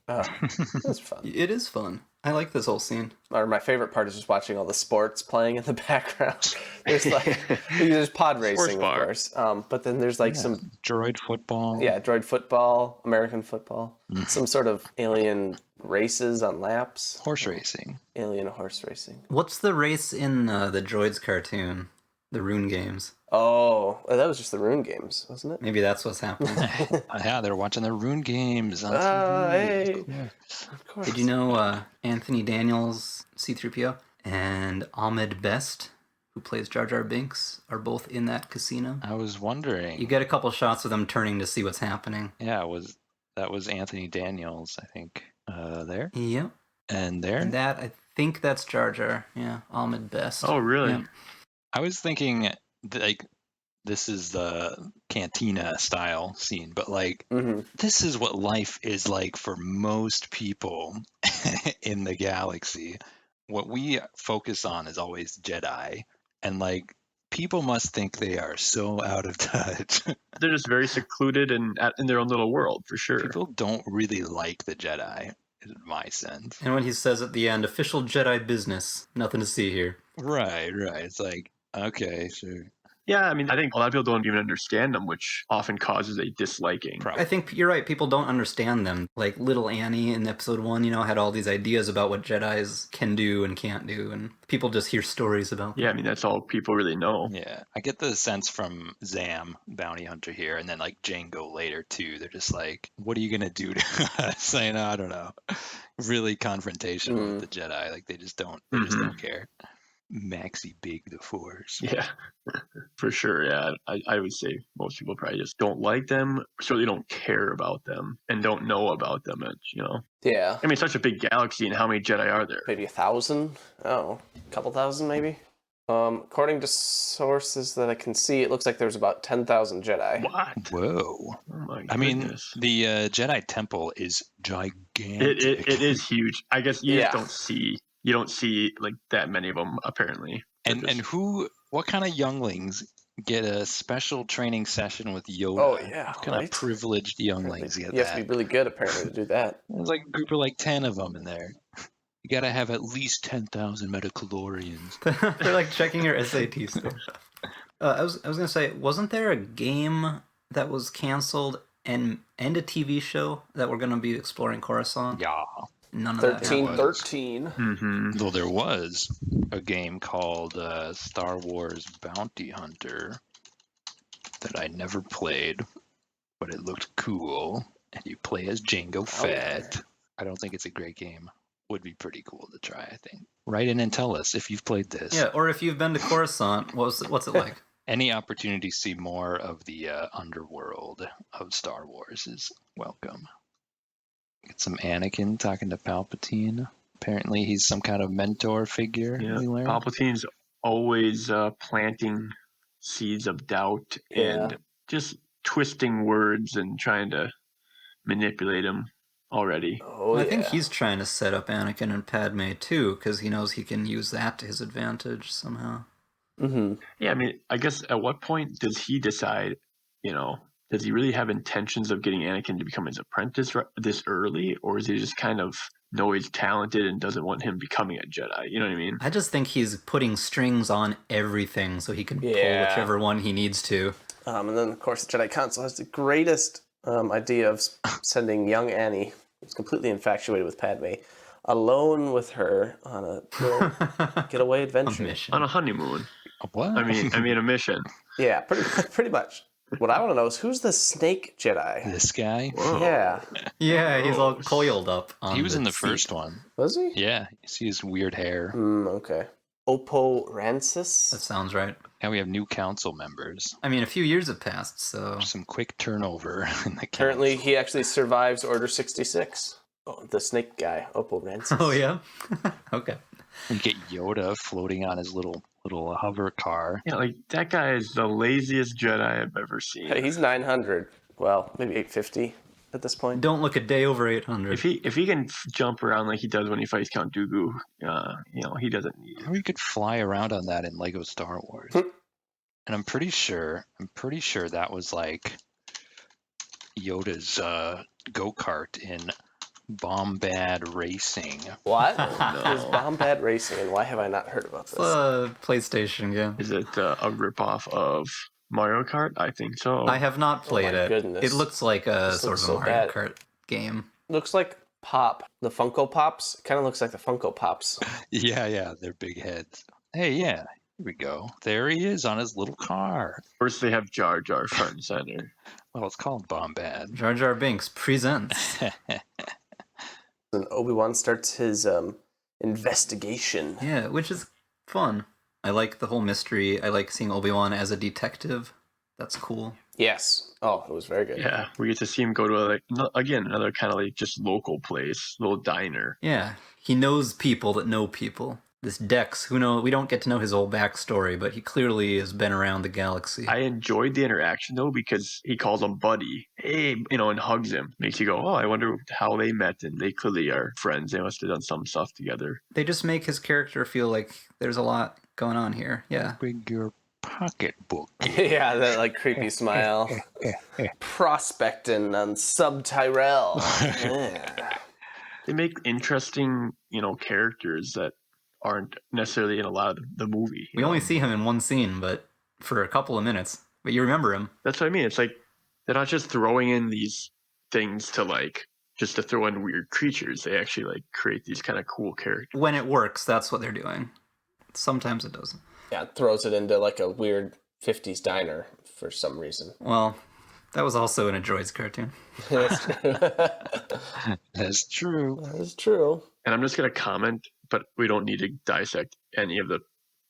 It's fun. It is fun. I like this whole scene. Or my favorite part is just watching all the sports playing in the background. There's pod racing, of course, but then there's like some droid football. Yeah, droid football, American football, some sort of alien races on laps. Horse racing. Alien horse racing. What's the race in the Droids cartoon? The Rune Games. Oh, that was just the Rune Games, wasn't it? Maybe that's what's happening. Yeah, they're watching the Rune Games on TV. Hey. Of course. Did you know Anthony Daniels, C-3PO, and Ahmed Best, who plays Jar Jar Binks, are both in that casino? I was wondering. You get a couple shots of them turning to see what's happening. Yeah, that was Anthony Daniels, I think, there. Yep. And there? And that, I think that's Jar Jar. Yeah, Ahmed Best. Oh, really? Yep. I was thinking, like, this is the cantina style scene, but like, this is what life is like for most people in the galaxy. What we focus on is always Jedi, and like, people must think they are so out of touch. They're just very secluded and in their own little world, for sure. People don't really like the Jedi, in my sense. And when he says at the end, official Jedi business, nothing to see here. Right. It's like, okay, sure. Yeah, I mean, I think a lot of people don't even understand them, which often causes a disliking. I think you're right. People don't understand them. Like little Annie in episode 1, had all these ideas about what Jedis can do and can't do, and people just hear stories about them. Yeah, I mean, that's all people really know. Yeah, I get the sense from Zam, bounty hunter here, and then like Django later too. They're just like, what are you going to do to us? Saying, I don't know. Really confrontational with the Jedi. Like they just don't care. Maxi big the Force. Yeah, for sure. Yeah, I would say most people probably just don't like them, certainly don't care about them, and don't know about them. Yeah. I mean, it's such a big galaxy, and how many Jedi are there? Maybe 1,000? Oh, a couple thousand maybe? According to sources that I can see, it looks like there's about 10,000 Jedi. What? Whoa. Oh my goodness. I mean, the Jedi Temple is gigantic. It is huge. I guess you just don't see... You don't see like that many of them apparently. And what kind of younglings get a special training session with Yoda? Oh yeah, what kind of privileged younglings get that? You have to be really good apparently to do that. There's like a group of like 10 of them in there. You got to have at least 10,000 metacalorians. They're like checking your SAT score. I was gonna say, wasn't there a game that was canceled and a TV show that we're gonna be exploring Coruscant? Yeah. None of 1313. that. Though there was a game called Star Wars Bounty Hunter that I never played, but it looked cool, and you play as Jango Fett. I don't think it's a great game. Would be pretty cool to try, I think. Write in and tell us if you've played this. Yeah, or if you've been to Coruscant, what's it like? Any opportunity to see more of the underworld of Star Wars is welcome. Get some Anakin talking to Palpatine. Apparently he's some kind of mentor figure. Yeah, we learned. Palpatine's always planting seeds of doubt and just twisting words and trying to manipulate him already. I think he's trying to set up Anakin and Padme too, because he knows he can use that to his advantage somehow. Yeah, I mean, I guess at what point does he decide, does he really have intentions of getting Anakin to become his apprentice this early? Or is he just kind of know he's talented and doesn't want him becoming a Jedi? You know what I mean? I just think he's putting strings on everything so he can pull whichever one he needs to. And then, of course, the Jedi Council has the greatest idea of sending young Annie, who's completely infatuated with Padme, alone with her on a little getaway adventure. On a honeymoon. What? I mean, a mission. Yeah, pretty much. What I want to know is who's the Snake Jedi? This guy? Whoa. Yeah. Yeah, he's all coiled up. He was in the first one. Was he? Yeah. You see his weird hair. Okay. Oppo Rancis. That sounds right. And we have new council members. I mean, a few years have passed, so... Some quick turnover in the council. Apparently, he actually survives Order 66. Oh, the snake guy, Oppo Rancis. Oh, yeah? Okay. You get Yoda floating on his little hover car. Yeah, like, that guy is the laziest Jedi I've ever seen. Hey, he's 900. Well, maybe 850 at this point. Don't look a day over 800. If he can jump around like he does when he fights Count Dooku, he doesn't need it. We could fly around on that in Lego Star Wars. And I'm pretty sure that was like Yoda's go-kart in Bombad Racing. What? There's Bombad Racing, and why have I not heard about this? PlayStation game. Is it a ripoff of Mario Kart? I think so. I have not played it. Goodness. It looks like a This sort looks of a so Mario bad. Kart game. Looks like Pop. The Funko Pops. Kind of looks like the Funko Pops. Yeah, they're big heads. Hey, yeah, here we go. There he is on his little car. First, they have Jar Jar front and center. Well, it's called Bombad. Jar Jar Binks presents. And Obi-Wan starts his investigation. Yeah, which is fun. I like the whole mystery. I like seeing Obi-Wan as a detective. That's cool. Yes. Oh, it was very good. Yeah, we get to see him go to another kind of like just local place, little diner. Yeah, he knows people that know people. This Dex, we don't get to know his whole backstory, but he clearly has been around the galaxy. I enjoyed the interaction though because he calls him buddy, hey, and hugs him. Makes you go, oh, I wonder how they met, and they clearly are friends. They must have done some stuff together. They just make his character feel like there's a lot going on here. Yeah. Bring your pocketbook. Yeah, that like creepy smile. Prospecting on Sub Tyrell. Yeah. They make interesting, characters that aren't necessarily in a lot of the movie. We only see him in one scene, but for a couple of minutes. But you remember him. That's what I mean. It's like they're not just throwing in these things just to throw in weird creatures. They actually create these kind of cool characters. When it works, that's what they're doing. Sometimes it doesn't. Yeah, it throws it into like a weird 50s diner for some reason. Well, that was also in a Droids cartoon. That's true. That's true. That is true. And I'm just going to comment, but we don't need to dissect any of the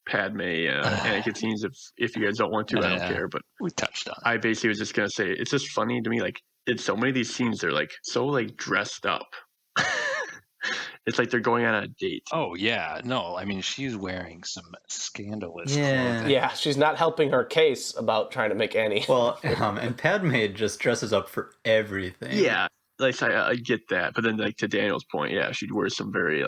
Padme Anakin scenes if you guys don't want to. I don't care. But we touched on it. I basically was just going to say, it's just funny to me. In so many of these scenes, they're so dressed up. It's like they're going on a date. Oh, yeah. No, I mean, she's wearing some scandalous Yeah. clothing. Yeah, she's not helping her case about trying to make Annie. Well, and Padme just dresses up for everything. Yeah. I get that, but then to Daniel's point, yeah, she'd wear some very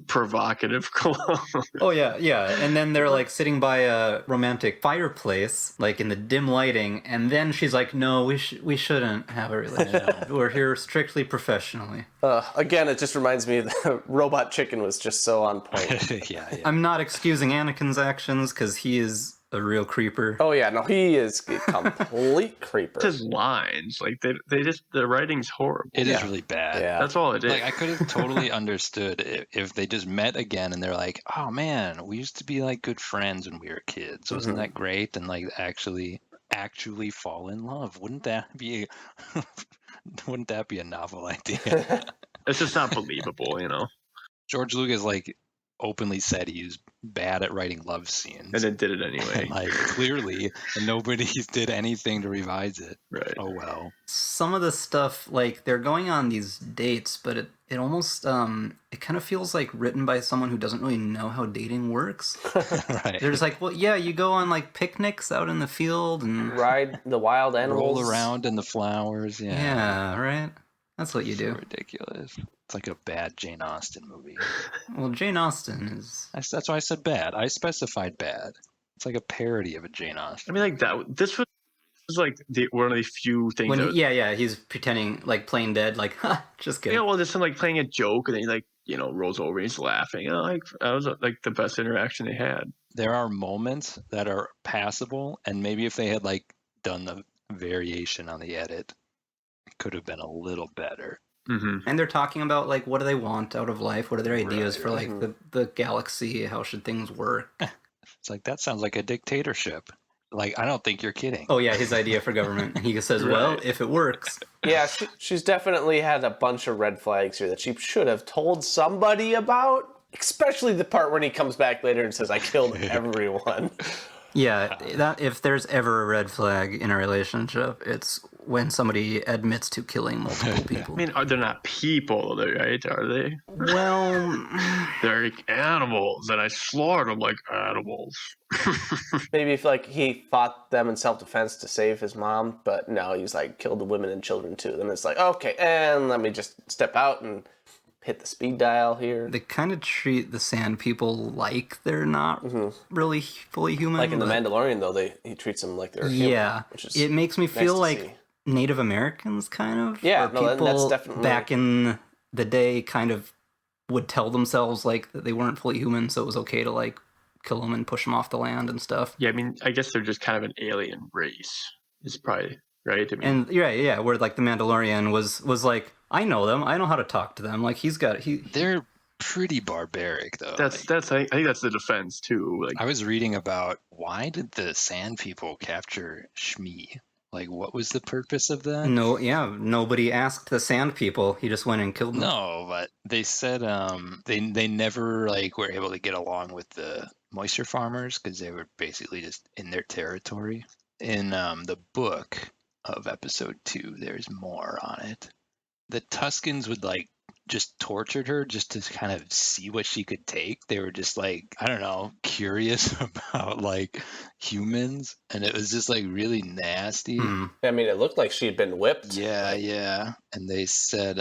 provocative clothes. Oh yeah, and then they're sitting by a romantic fireplace, in the dim lighting, and then she's like, "No, we shouldn't have a relationship. We're here strictly professionally." Again, it just reminds me the Robot Chicken was just so on point. yeah. I'm not excusing Anakin's actions because he is a real creeper. Oh yeah, no, he is a complete creeper. His lines, the writing's horrible. It is really bad. Yeah. That's all it is. I could have totally understood if they just met again and they're like, "Oh man, we used to be good friends when we were kids. Wasn't that great?" And actually fall in love. Wouldn't that be a novel idea? It's just not believable, George Lucas openly said he was bad at writing love scenes. And then did it anyway. Clearly, and nobody did anything to revise it. Right. Oh well. Some of the stuff, they're going on these dates, but it almost, it kind of feels written by someone who doesn't really know how dating works. Right. They're just well, yeah, you go on picnics out in the field and ride the wild animals. Roll around in the flowers. Yeah. Yeah, right? That's what you So do. ridiculous. It's like a bad Jane Austen movie. Well, Jane Austen is... That's why I said bad. I specified bad. It's like a parody of a Jane Austen. I mean, this was one of the few things. He's pretending playing dead, just kidding. Yeah, well, just him playing a joke, and then he rolls over and he's laughing. That was the best interaction they had. There are moments that are passable, and maybe if they had done the variation on the edit, it could have been a little better. Mm-hmm. And they're talking about what do they want out of life? What are their ideas for the galaxy? How should things work? It's that sounds like a dictatorship. I don't think you're kidding. Oh yeah, his idea for government. He says, well, if it works. Yeah, she's definitely had a bunch of red flags here that she should have told somebody about. Especially the part when he comes back later and says, I killed everyone. Yeah, that if there's ever a red flag in a relationship, it's when somebody admits to killing multiple people. I mean, they're not people, right? Are they? Well, They're like animals, and I slaughtered them like animals. Maybe if like he fought them in self-defense to save his mom, but no, he's like killed the women and children too. Then it's like, okay, and let me just step out and hit the speed dial here. they kind of treat the sand people like they're not really fully human. Like in The Mandalorian, though, he treats them like they're human. Yeah, Which is it makes me nice feel to like see. Native Americans, kind of. Yeah, or no, people that's definitely... back in the day kind of would tell themselves like that they weren't fully human, so it was okay to like kill them and push them off the land and stuff. Yeah, I mean, I guess they're just kind of an alien race. Is probably right. I mean, And yeah, where like the Mandalorian was like, I know them, I know how to talk to them. Like They're pretty barbaric, though. that's I think that's the defense too. Like, I was reading about why did the Sand People capture Shmi? Like, what was the purpose of that? Nobody asked the sand people. He just went and killed them. No, but they said they never like were able to get along with the moisture farmers because they were basically just in their territory. In the book of episode 2, there's more on it. The Tuskens would like just tortured her just to kind of see what she could take. They were just like, I don't know, curious about like humans, and it was just like really nasty. I mean, it looked like she had been whipped. Yeah. And they said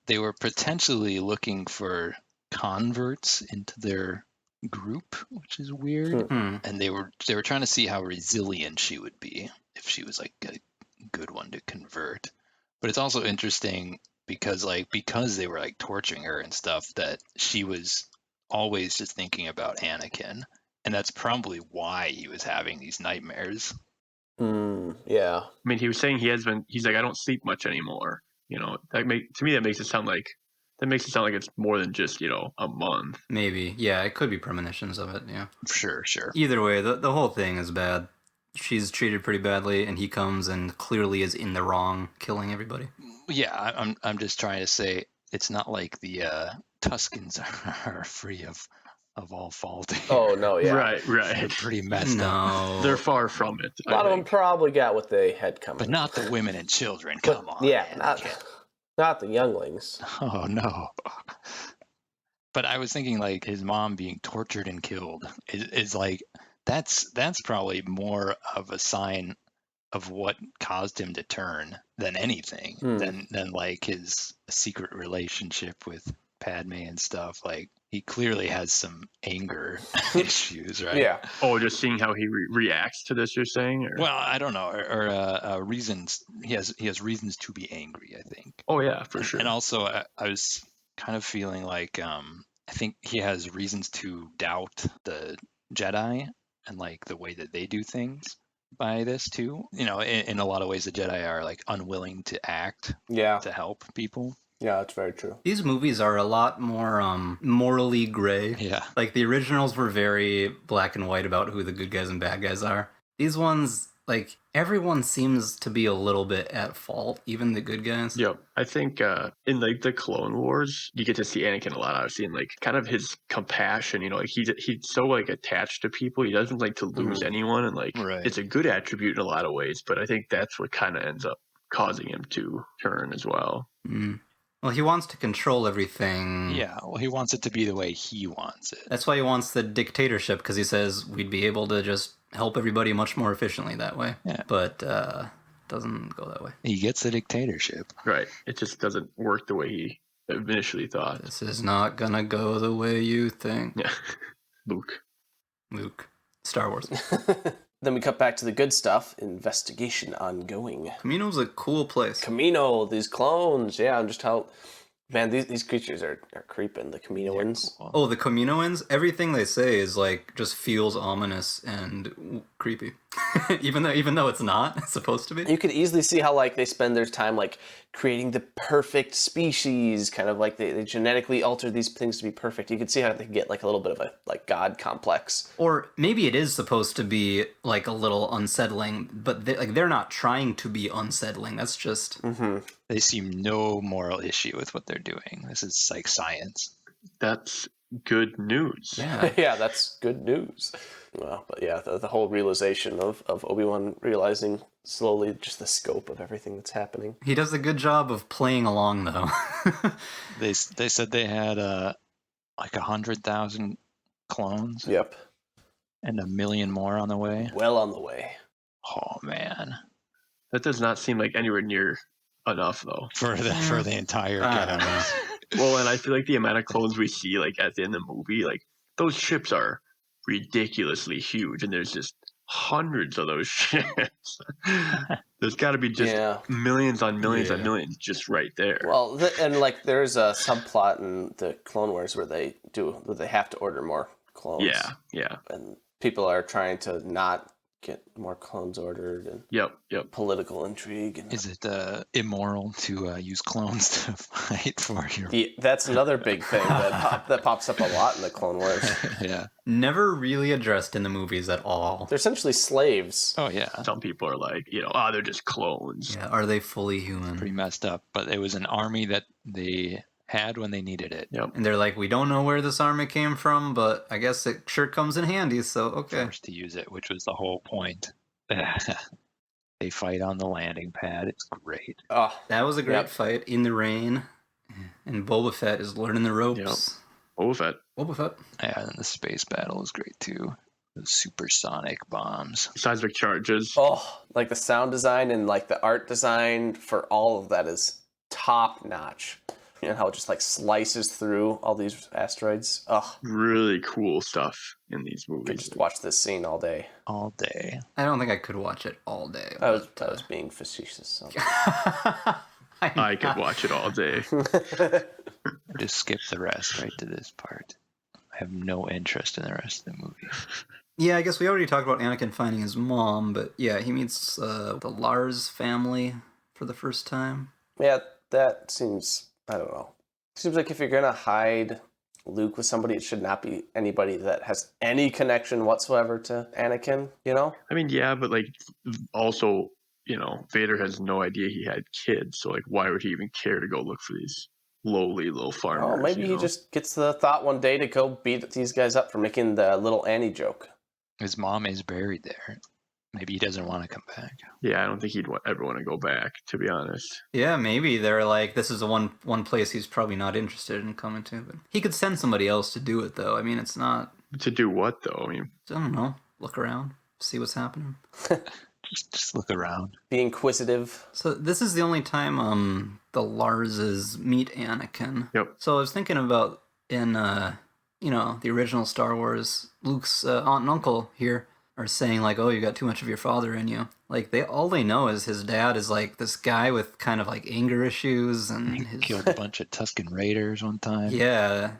they were potentially looking for converts into their group, which is weird. And they were trying to see how resilient she would be if she was like a good one to convert. But it's also interesting because they were like torturing her and stuff, that she was always just thinking about Anakin, and that's probably why he was having these nightmares. Yeah. I mean, he was saying he's like, I don't sleep much anymore. You know, to me that makes it sound like it's more than just, you know, a month. Maybe. Yeah, it could be premonitions of it, yeah. Sure. Either way, the whole thing is bad. She's treated pretty badly, and he comes and clearly is in the wrong, killing everybody. Yeah, I'm just trying to say it's not like the Tuskens are free of all fault here. Oh, no, yeah. Right. They're pretty messed up. They're far from it. A lot of them probably got what they had coming. But not the women and children. Come on. Yeah, not the younglings. Oh, no. But I was thinking, like, his mom being tortured and killed is like, that's probably more of a sign of what caused him to turn than anything, than like his secret relationship with Padme and stuff. Like, he clearly has some anger issues, right? Yeah. Oh, just seeing how he reacts to this, you're saying? Or? Well, I don't know, or reasons. He has reasons to be angry, I think. Oh yeah, for sure. And also, I was kind of feeling like I think he has reasons to doubt the Jedi and like the way that they do things by this too. You know, in a lot of ways, the Jedi are like unwilling to act to help people. Yeah, that's very true. These movies are a lot more morally gray. Yeah. Like, the originals were very black and white about who the good guys and bad guys are. These ones, like, everyone seems to be a little bit at fault, even the good guys. Yep. I think in like the Clone Wars, you get to see Anakin a lot, obviously, and like kind of his compassion, you know, like he's so like attached to people. He doesn't like to lose anyone, and like it's a good attribute in a lot of ways, but I think that's what kind of ends up causing him to turn as well. Well, he wants to control everything. Yeah, well, he wants it to be the way he wants it. That's why he wants the dictatorship, because he says we'd be able to just help everybody much more efficiently that way. Yeah. But doesn't go that way. He gets the dictatorship. Right. It just doesn't work the way he initially thought. This is not gonna go the way you think. Yeah. Luke. Star Wars. Then we cut back to the good stuff. Investigation ongoing. Kamino's a cool place. Kamino, these clones. Yeah, and just how... Man, these creatures are creeping, the Kaminoans. Cool. Oh, the Kaminoans? Everything they say is like, just feels ominous and creepy. even though it's not supposed to be. You could easily see how like they spend their time like creating the perfect species, kind of like they genetically alter these things to be perfect. You could see how they get like a little bit of a like god complex. Or maybe it is supposed to be like a little unsettling, but they're not trying to be unsettling. That's just... They seem no moral issue with what they're doing. This is like science. That's good news. Yeah. Yeah, that's good news. Well, but yeah, the whole realization of Obi-Wan realizing slowly just the scope of everything that's happening. He does a good job of playing along, though. They said they had like 100,000 clones. Yep. And 1 million more on the way. Well on the way. Oh man, that does not seem like anywhere near enough, though. For the entire galaxy. Well, and I feel like the amount of clones we see, like at the end of the movie, like those ships are ridiculously huge, and there's just hundreds of those ships. There's got to be just millions on millions on millions just right there. Well, and like there's a subplot in the Clone Wars where they have to order more clones. Yeah. And people are trying to not get more clones ordered, and yep, political intrigue. And is it immoral to use clones to fight for your? That's another big thing that pops up a lot in the Clone Wars. Yeah, never really addressed in the movies at all. They're essentially slaves. Oh yeah. Some people are like, they're just clones. Yeah, are they fully human? Pretty messed up. But it was an army that they had when they needed it. Yep. And they're like, we don't know where this army came from, but I guess it sure comes in handy, so okay. Forced to use it, which was the whole point. They fight on the landing pad. It's great. Oh, that was a great fight in the rain. And Boba Fett is learning the ropes. Yep. Boba Fett. Yeah, and the space battle is great too. The supersonic bombs. Seismic charges. Oh, like the sound design and like the art design for all of that is top notch. And how it just like slices through all these asteroids. Oh, really cool stuff in these movies. I could just watch this scene all day. All day. I don't think I could watch it all day. I was being facetious. So. I could watch it all day. Just skip the rest right to this part. I have no interest in the rest of the movie. Yeah, I guess we already talked about Anakin finding his mom, but yeah, he meets the Lars family for the first time. Yeah, that seems... I don't know. Seems like if you're going to hide Luke with somebody, it should not be anybody that has any connection whatsoever to Anakin, I mean, yeah, but like also, Vader has no idea he had kids. So like, why would he even care to go look for these lowly little farmers? Oh, maybe he just gets the thought one day to go beat these guys up for making the little Annie joke. His mom is buried there. Maybe he doesn't want to come back. Yeah, I don't think he'd ever want to go back, to be honest. Yeah, maybe they're like, this is the one place he's probably not interested in coming to. But he could send somebody else to do it, though. I mean, it's not... To do what, though? I don't know. Look around. See what's happening. just look around. Be inquisitive. So this is the only time the Larses meet Anakin. Yep. So I was thinking about in, the original Star Wars, Luke's aunt and uncle here are saying like, oh, you got too much of your father in you. Like all they know is his dad is like this guy with kind of like anger issues, and he killed a bunch of Tusken Raiders one time. Yeah.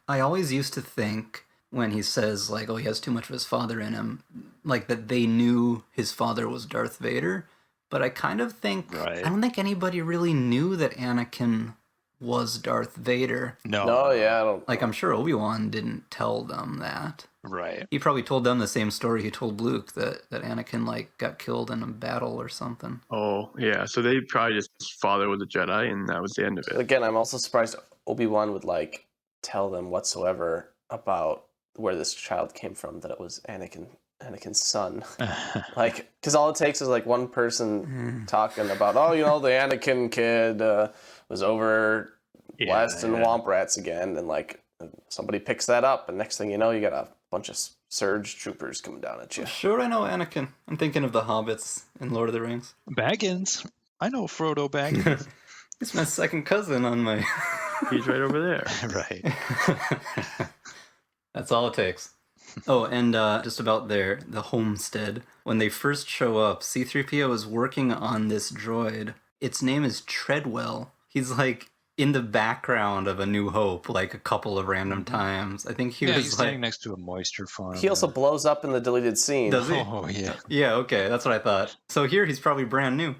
I always used to think when he says like, oh, he has too much of his father in him, like that they knew his father was Darth Vader. But I kind of think, I don't think anybody really knew that Anakin was Darth Vader. No, yeah, I don't. Like, I'm sure Obi-Wan didn't tell them that. Right. He probably told them the same story he told Luke, that Anakin, like, got killed in a battle or something. Oh, yeah. So they probably just, his father was a Jedi, and that was the end of it. Again, I'm also surprised Obi-Wan would, like, tell them whatsoever about where this child came from, that it was Anakin's son. Like, because all it takes is, like, one person talking about, the Anakin kid was over west in Womp Rats again, and, like, somebody picks that up, and next thing you know, you got a bunch of surge troopers coming down at you. Sure, I know Anakin. I'm thinking of the hobbits in Lord of the Rings. Baggins. I know Frodo Baggins. It's my second cousin on my... He's right over there. Right. That's all it takes. Oh, and just about the homestead. When they first show up, C-3PO is working on this droid. Its name is Treadwell. He's like in the background of A New Hope, like a couple of random times. I think he's like standing next to a moisture farm. He also blows up in the deleted scene. Does he? Oh, yeah. Yeah, okay, that's what I thought. So here he's probably brand new.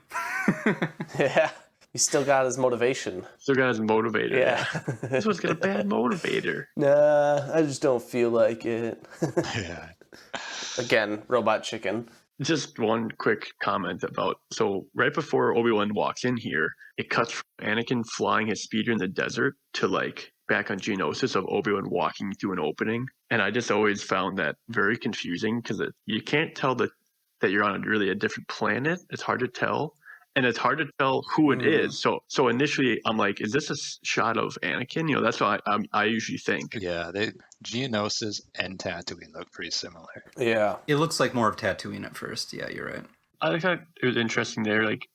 Yeah. He's still got his motivation. Still got his motivator. Yeah. This one's got a bad motivator. Nah, I just don't feel like it. Yeah. Again, robot chicken. Just one quick comment about, so right before Obi-Wan walks in here, it cuts from Anakin flying his speeder in the desert to like back on Geonosis of Obi-Wan walking through an opening. And I just always found that very confusing because you can't tell that you're on a different planet. It's hard to tell. And it's hard to tell who it is. So initially, I'm like, is this a shot of Anakin? That's what I usually think. Yeah, Geonosis and Tatooine look pretty similar. Yeah. It looks like more of Tatooine at first. Yeah, you're right. I thought it was interesting there. Like,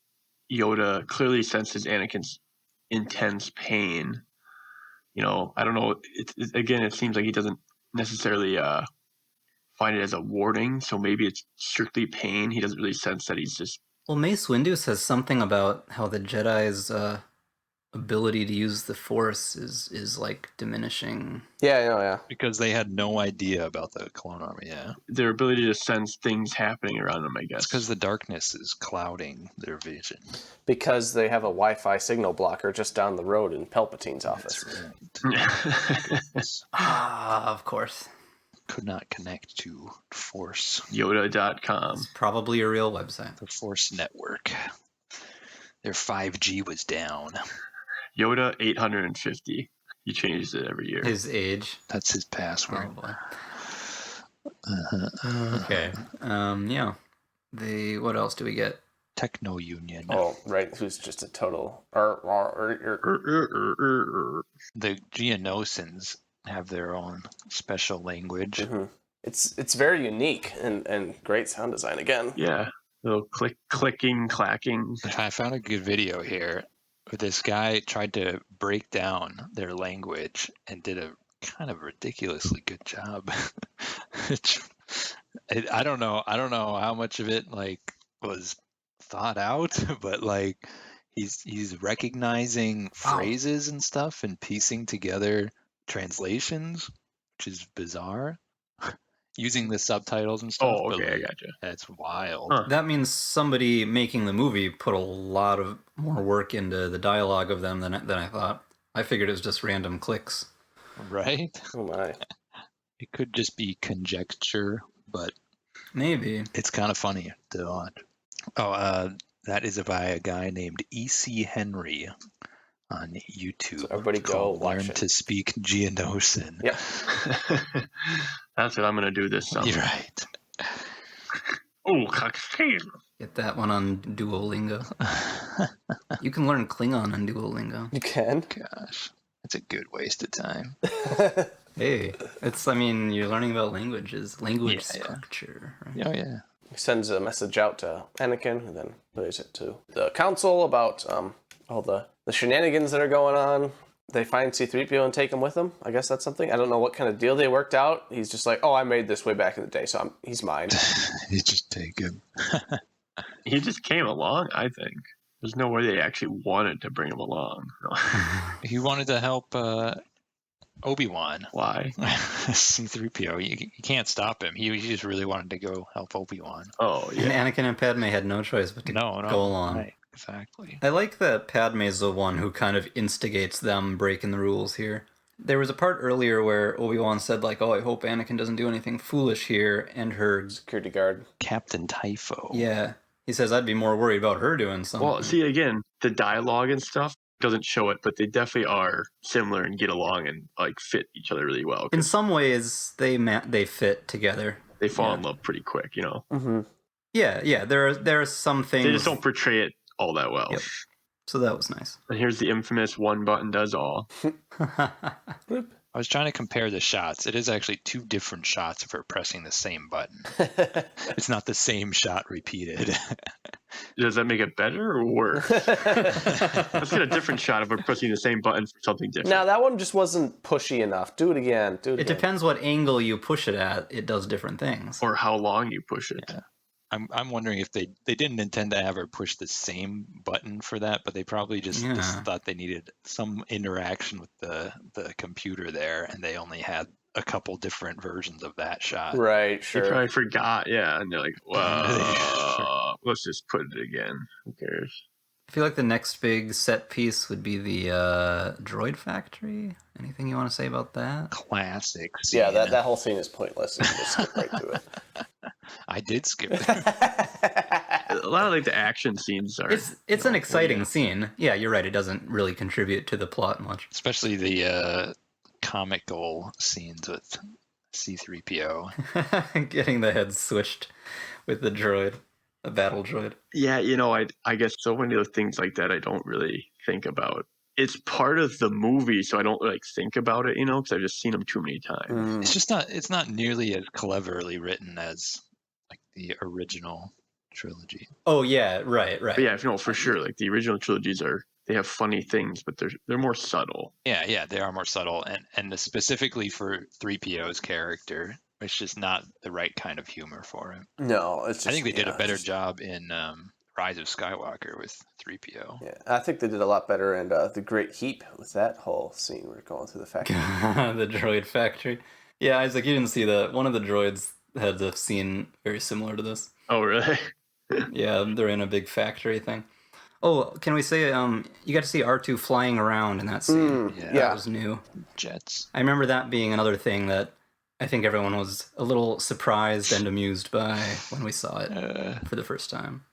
Yoda clearly senses Anakin's intense pain. I don't know. It seems like he doesn't necessarily find it as a warning. So maybe it's strictly pain. He doesn't really sense that he's just... Well, Mace Windu says something about how the Jedi's ability to use the Force is like diminishing. Yeah. Because they had no idea about the clone army, yeah. Their ability to sense things happening around them, I guess. It's because the darkness is clouding their vision. Because they have a Wi-Fi signal blocker just down the road in Palpatine's office. That's right. Of course. Could not connect to Force. Yoda.com. It's probably a real website. The Force Network. Their 5G was down. Yoda 850. He changes it every year. His age. That's his password. Oh boy. Okay. Yeah. What else do we get? Techno Union. Oh, right. Who's just a total... The Geonosians have their own special language. Mm-hmm. It's very unique and great sound design again. Yeah. Little clicking, clacking. I found a good video here. This guy tried to break down their language and did a kind of ridiculously good job. I don't know how much of it was thought out, but he's recognizing phrases and stuff and piecing together translations, which is bizarre. Using the subtitles and stuff. Oh, okay, I gotcha. That's wild. Huh. That means somebody making the movie put a lot of more work into the dialogue of them than I thought. I figured it was just random clicks. Right? Oh my. It could just be conjecture, but maybe it's kind of funny to watch. Oh, that is by a guy named E.C. Henry on YouTube. So everybody go watch Learn it. to Speak Geonosian. Yep. That's what I'm going to do this summer. You're right. Oh, cocktail. get that one on Duolingo. You can learn Klingon on Duolingo. You can? Gosh, that's a good waste of time. Hey, you're learning about language structure. Right? Oh, yeah. He sends a message out to Anakin, who then plays it to the council about all the shenanigans that are going on. They find C-3PO and take him with them. I guess that's something. I don't know what kind of deal they worked out. He's just like, oh, I made this way back in the day, so he's mine. You just take him. He just came along, I think. There's no way they actually wanted to bring him along. He wanted to help Obi-Wan. Why? C-3PO. You can't stop him. He just really wanted to go help Obi-Wan. Oh, yeah. And Anakin and Padme had no choice but to go along. Right, exactly. I like that Padme's the one who kind of instigates them breaking the rules here. There was a part earlier where Obi-Wan said, like, oh, I hope Anakin doesn't do anything foolish here, and her... Security guard. Captain Typho. Yeah. He says, I'd be more worried about her doing something. Well, see, again, the dialogue and stuff doesn't show it, but they definitely are similar and get along and, like, fit each other really well. In some ways, they fit together. They fall in love pretty quick, you know? Mm-hmm. Yeah, there are some things... They just don't portray it all that well. Yep. So that was nice. And here's the infamous one button does all. I was trying to compare the shots. It is actually two different shots of her pressing the same button. It's not the same shot repeated. Does that make it better or worse? Let's get a different shot of her pressing the same button for something different. Now, that one just wasn't pushy enough. Do it again. It depends what angle you push it at. It does different things. Or how long you push it. Yeah. I'm wondering if they didn't intend to have her push the same button for that, but they probably just thought they needed some interaction with the computer there, and they only had a couple different versions of that shot. Right, sure. They probably forgot, and they're like, well, let's just put it again. Who cares? I feel like the next big set piece would be the Droid Factory. Anything you want to say about that? Classic scene. Yeah, that whole scene is pointless. You just skip right through it. I did skip it. A lot of the action scenes are. It's an exciting scene. Yeah, you're right. It doesn't really contribute to the plot much. Especially the comical scenes with C-3PO. Getting the head switched with the droid, the battle droid. Yeah, I guess so many of the things like that I don't really think about. It's part of the movie, so I don't like think about it, because I've just seen them too many times. It's not nearly as cleverly written as like the original trilogy. Oh yeah, right. But yeah, for sure. Like the original trilogies they have funny things, but they're more subtle. Yeah, they are more subtle, and specifically for 3PO's character, it's just not the right kind of humor for him. No, it's just, I think they did a better job in Rise of Skywalker with 3PO. Yeah, I think they did a lot better in The Great Heap with that whole scene where going through the factory. The Droid Factory. Yeah, Isaac, you didn't see that. One of the droids had a scene very similar to this. Oh, really? Yeah, they're in a big factory thing. Oh, can we say you got to see R2 flying around in that scene? Yeah. That was new. Jets. I remember that being another thing that I think everyone was a little surprised and amused by when we saw it for the first time.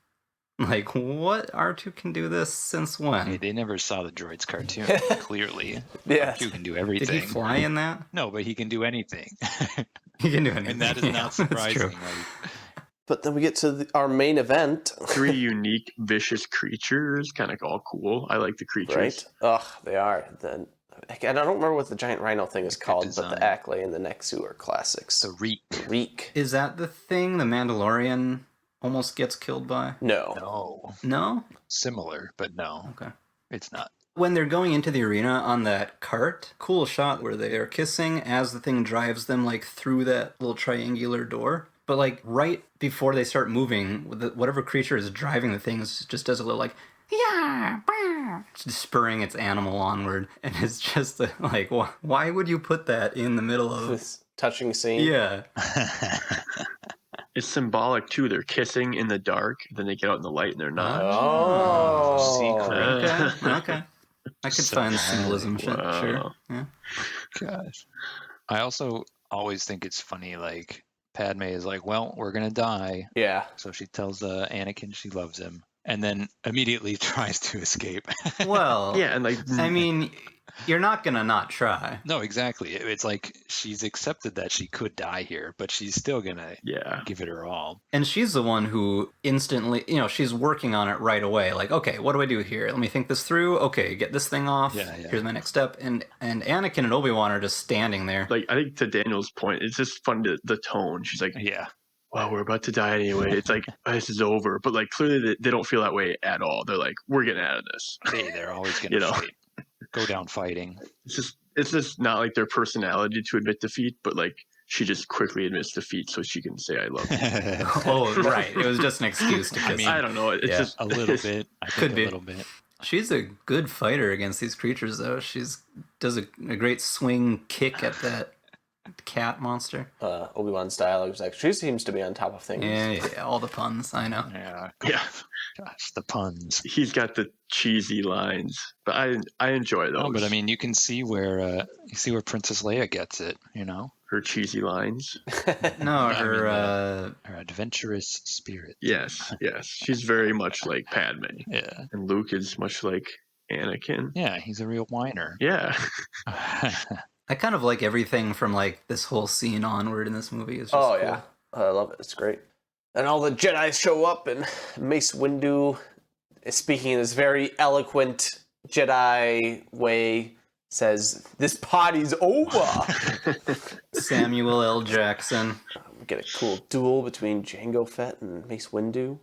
Like, what? R2 can do this since when? Hey, they never saw the droids cartoon, clearly. Yeah. R2 can do everything. Did he fly in that? No, but he can do anything. He can do anything. And that is not surprising. But then we get to our main event. 3 unique, vicious creatures, kind of all cool. I like the creatures. Right? Ugh, they are. And I don't remember what the giant rhino thing is called, design. but the Acklay and the Nexu are classics. The Reek. Reek. Is that the thing the Mandalorian almost gets killed by? No. No. No? Similar, but no. Okay. It's not. When they're going into the arena on that cart, cool shot where they are kissing as the thing drives them like through that little triangular door. But like right before they start moving, whatever creature is driving the thing just does a little like, yeah, just spurring its animal onward. And it's just like, why would you put that in the middle of This touching scene. Yeah. It's symbolic too. They're kissing in the dark, then they get out in the light and they're not. Oh. Secret. Okay. I could find symbolism. Wow. Sure. Yeah. Gosh. I also always think it's funny, like, Padme is like, well, we're going to die. Yeah. So she tells Anakin she loves him and then immediately tries to escape. Well, Yeah, and like I mean, you're not going to not try. No, exactly. It's like she's accepted that she could die here, but she's still going to give it her all. And she's the one who instantly, she's working on it right away. Like, okay, what do I do here? Let me think this through. Okay, get this thing off. Yeah. Here's my next step. And Anakin and Obi-Wan are just standing there. Like, I think to Daniel's point, it's just fun the tone. She's like, Yeah. wow, we're about to die anyway. It's like, this is over. But like, clearly they don't feel that way at all. They're like, we're getting out of this. Hey, they're always going to fight. Go down fighting. It's just not like their personality to admit defeat, but like she just quickly admits defeat so she can say I love you. Oh, right. It was just an excuse to kiss. I don't know. It's just a little bit. I think Could be. a little bit. She's a good fighter against these creatures, though. She's does a great swing kick at that cat monster. Obi-Wan's dialogue is like, she seems to be on top of things. Yeah, all the puns. I know. Yeah. yeah. Gosh, the puns. He's got the cheesy lines, but I enjoy those. No, but I mean, you can see where Princess Leia gets it. Her cheesy lines. No, her adventurous spirit. Yes. She's very much like Padme. Yeah. And Luke is much like Anakin. Yeah, he's a real whiner. Yeah. I kind of like everything from like this whole scene onward in this movie. It's just cool. Yeah. I love it. It's great. And all the Jedi show up, and Mace Windu is speaking in this very eloquent Jedi way, says, "This party's over." Samuel L. Jackson. We get a cool duel between Jango Fett and Mace Windu.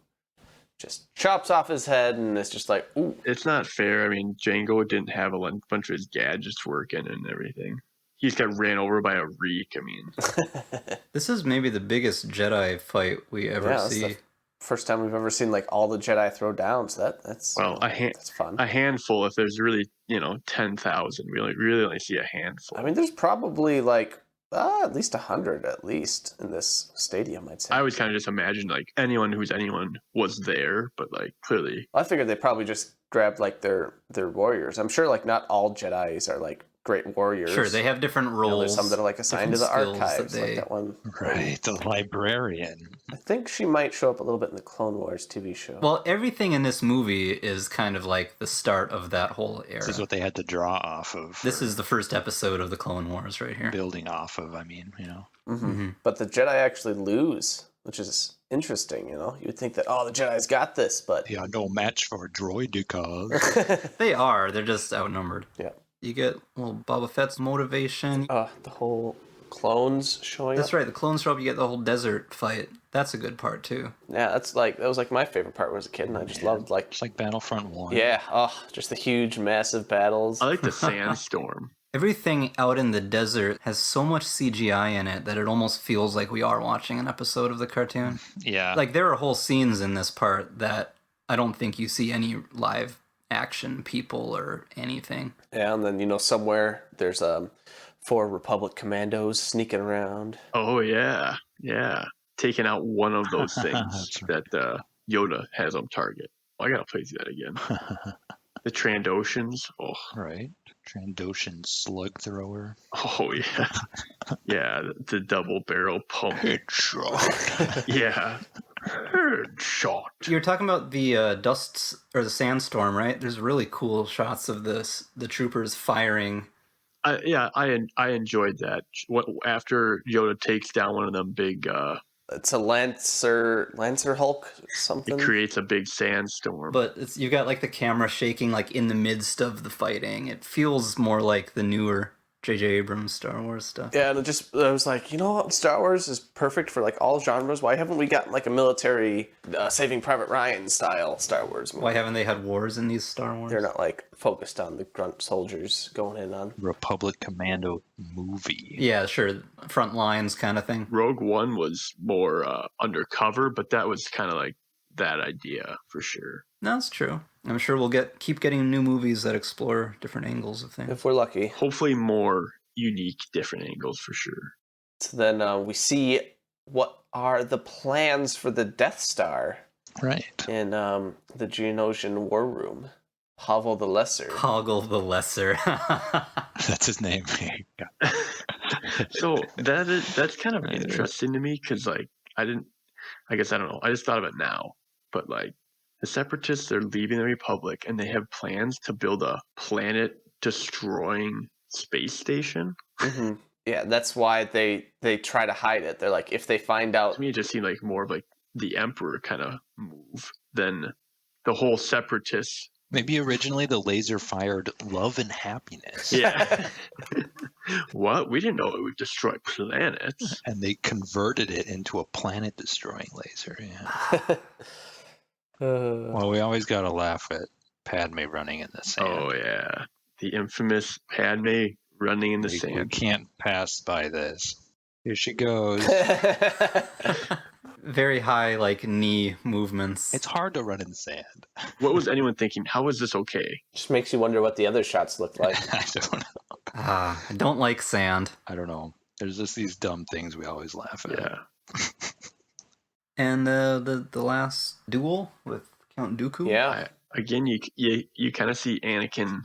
Just chops off his head, and it's just like, ooh. It's not fair. I mean, Django didn't have a bunch of his gadgets working and everything. He's got ran over by a reek. I mean, This is maybe the biggest Jedi fight we ever see. That's the first time we've ever seen like all the Jedi throw down. So that's that's fun. A handful. If there's really 10,000, we really only see a handful. I mean, there's probably like at least 100 at least in this stadium. I'd say. I always kind of just imagined like anyone was there, but like clearly, I figured they probably just grabbed like their warriors. I'm sure like not all Jedis are like great warriors. Sure, they have different roles. There's some that are like assigned to the archives, like that one. Right, the librarian. I think she might show up a little bit in the Clone Wars TV show. Well, everything in this movie is kind of like the start of that whole era. This is what they had to draw off of. This is the first episode of the Clone Wars right here. Building off of, I mean, you know. Mm-hmm. But the Jedi actually lose, which is interesting, you know? You would think that, the Jedi's got this, but... Yeah, no match for droidicas. They are. They're just outnumbered. Yeah. You get Boba Fett's motivation. The whole clones showing That's up. right. The clones show up. You get the whole desert fight. That's a good part too. Yeah, that was like my favorite part when I was a kid, and I just loved like. It's like Battlefront 1. Yeah. Just the huge, massive battles. I like the sandstorm. Everything out in the desert has so much CGI in it that it almost feels like we are watching an episode of the cartoon. Yeah. Like there are whole scenes in this part that I don't think you see any live action people or anything. Yeah, and then somewhere there's 4 Republic commandos sneaking around. Oh yeah, taking out one of those things that Yoda has on target. I gotta play through that again. The Trandoshans. Oh, right. Trandoshan slug thrower. Oh yeah, yeah. The double barrel pump. Headshot. Yeah. Headshot. You're talking about the dusts or the sandstorm, right? There's really cool shots of the troopers firing. I enjoyed that. After Yoda takes down one of them big. It's a Lancer Hulk or something. It creates a big sandstorm. But you got like the camera shaking like in the midst of the fighting. It feels more like the newer J.J. Abrams Star Wars stuff. Yeah, and I was like, what? Star Wars is perfect for like all genres. Why haven't we gotten like a military Saving Private Ryan style Star Wars movie? Why haven't they had wars in these Star Wars? They're not like focused on the grunt soldiers going in on Republic Commando movie. Yeah, sure. Front lines kind of thing. Rogue One was more undercover, but that was kind of like that idea for sure. That's true. I'm sure we'll keep getting new movies that explore different angles of things. if we're lucky. Hopefully more unique, different angles for sure. So then we see what are the plans for the Death Star Right. in the Geonosian War Room. Hoggle the Lesser. Hoggle the Lesser. That's his name. So that's kind of interesting to me because like I don't know. I just thought of it now, but like the Separatists are leaving the Republic and they have plans to build a planet-destroying space station. Mm-hmm. Yeah, that's why they try to hide it. They're like, if they find out. To me, it just seemed like more of like the Emperor kind of move than the whole Separatists. Maybe originally the laser fired love and happiness. Yeah. What? We didn't know it would destroy planets. And they converted it into a planet-destroying laser. Yeah. Well, we always got to laugh at Padme running in the sand. Oh, yeah. The infamous Padme running in the sand. We can't pass by this. Here she goes. Very high, like, knee movements. It's hard to run in the sand. What was anyone thinking? How is this okay? Just makes you wonder what the other shots look like. I don't know. I don't like sand. I don't know. There's just these dumb things we always laugh at. Yeah. And the last duel with Count Dooku? Yeah. Again, you kind of see Anakin,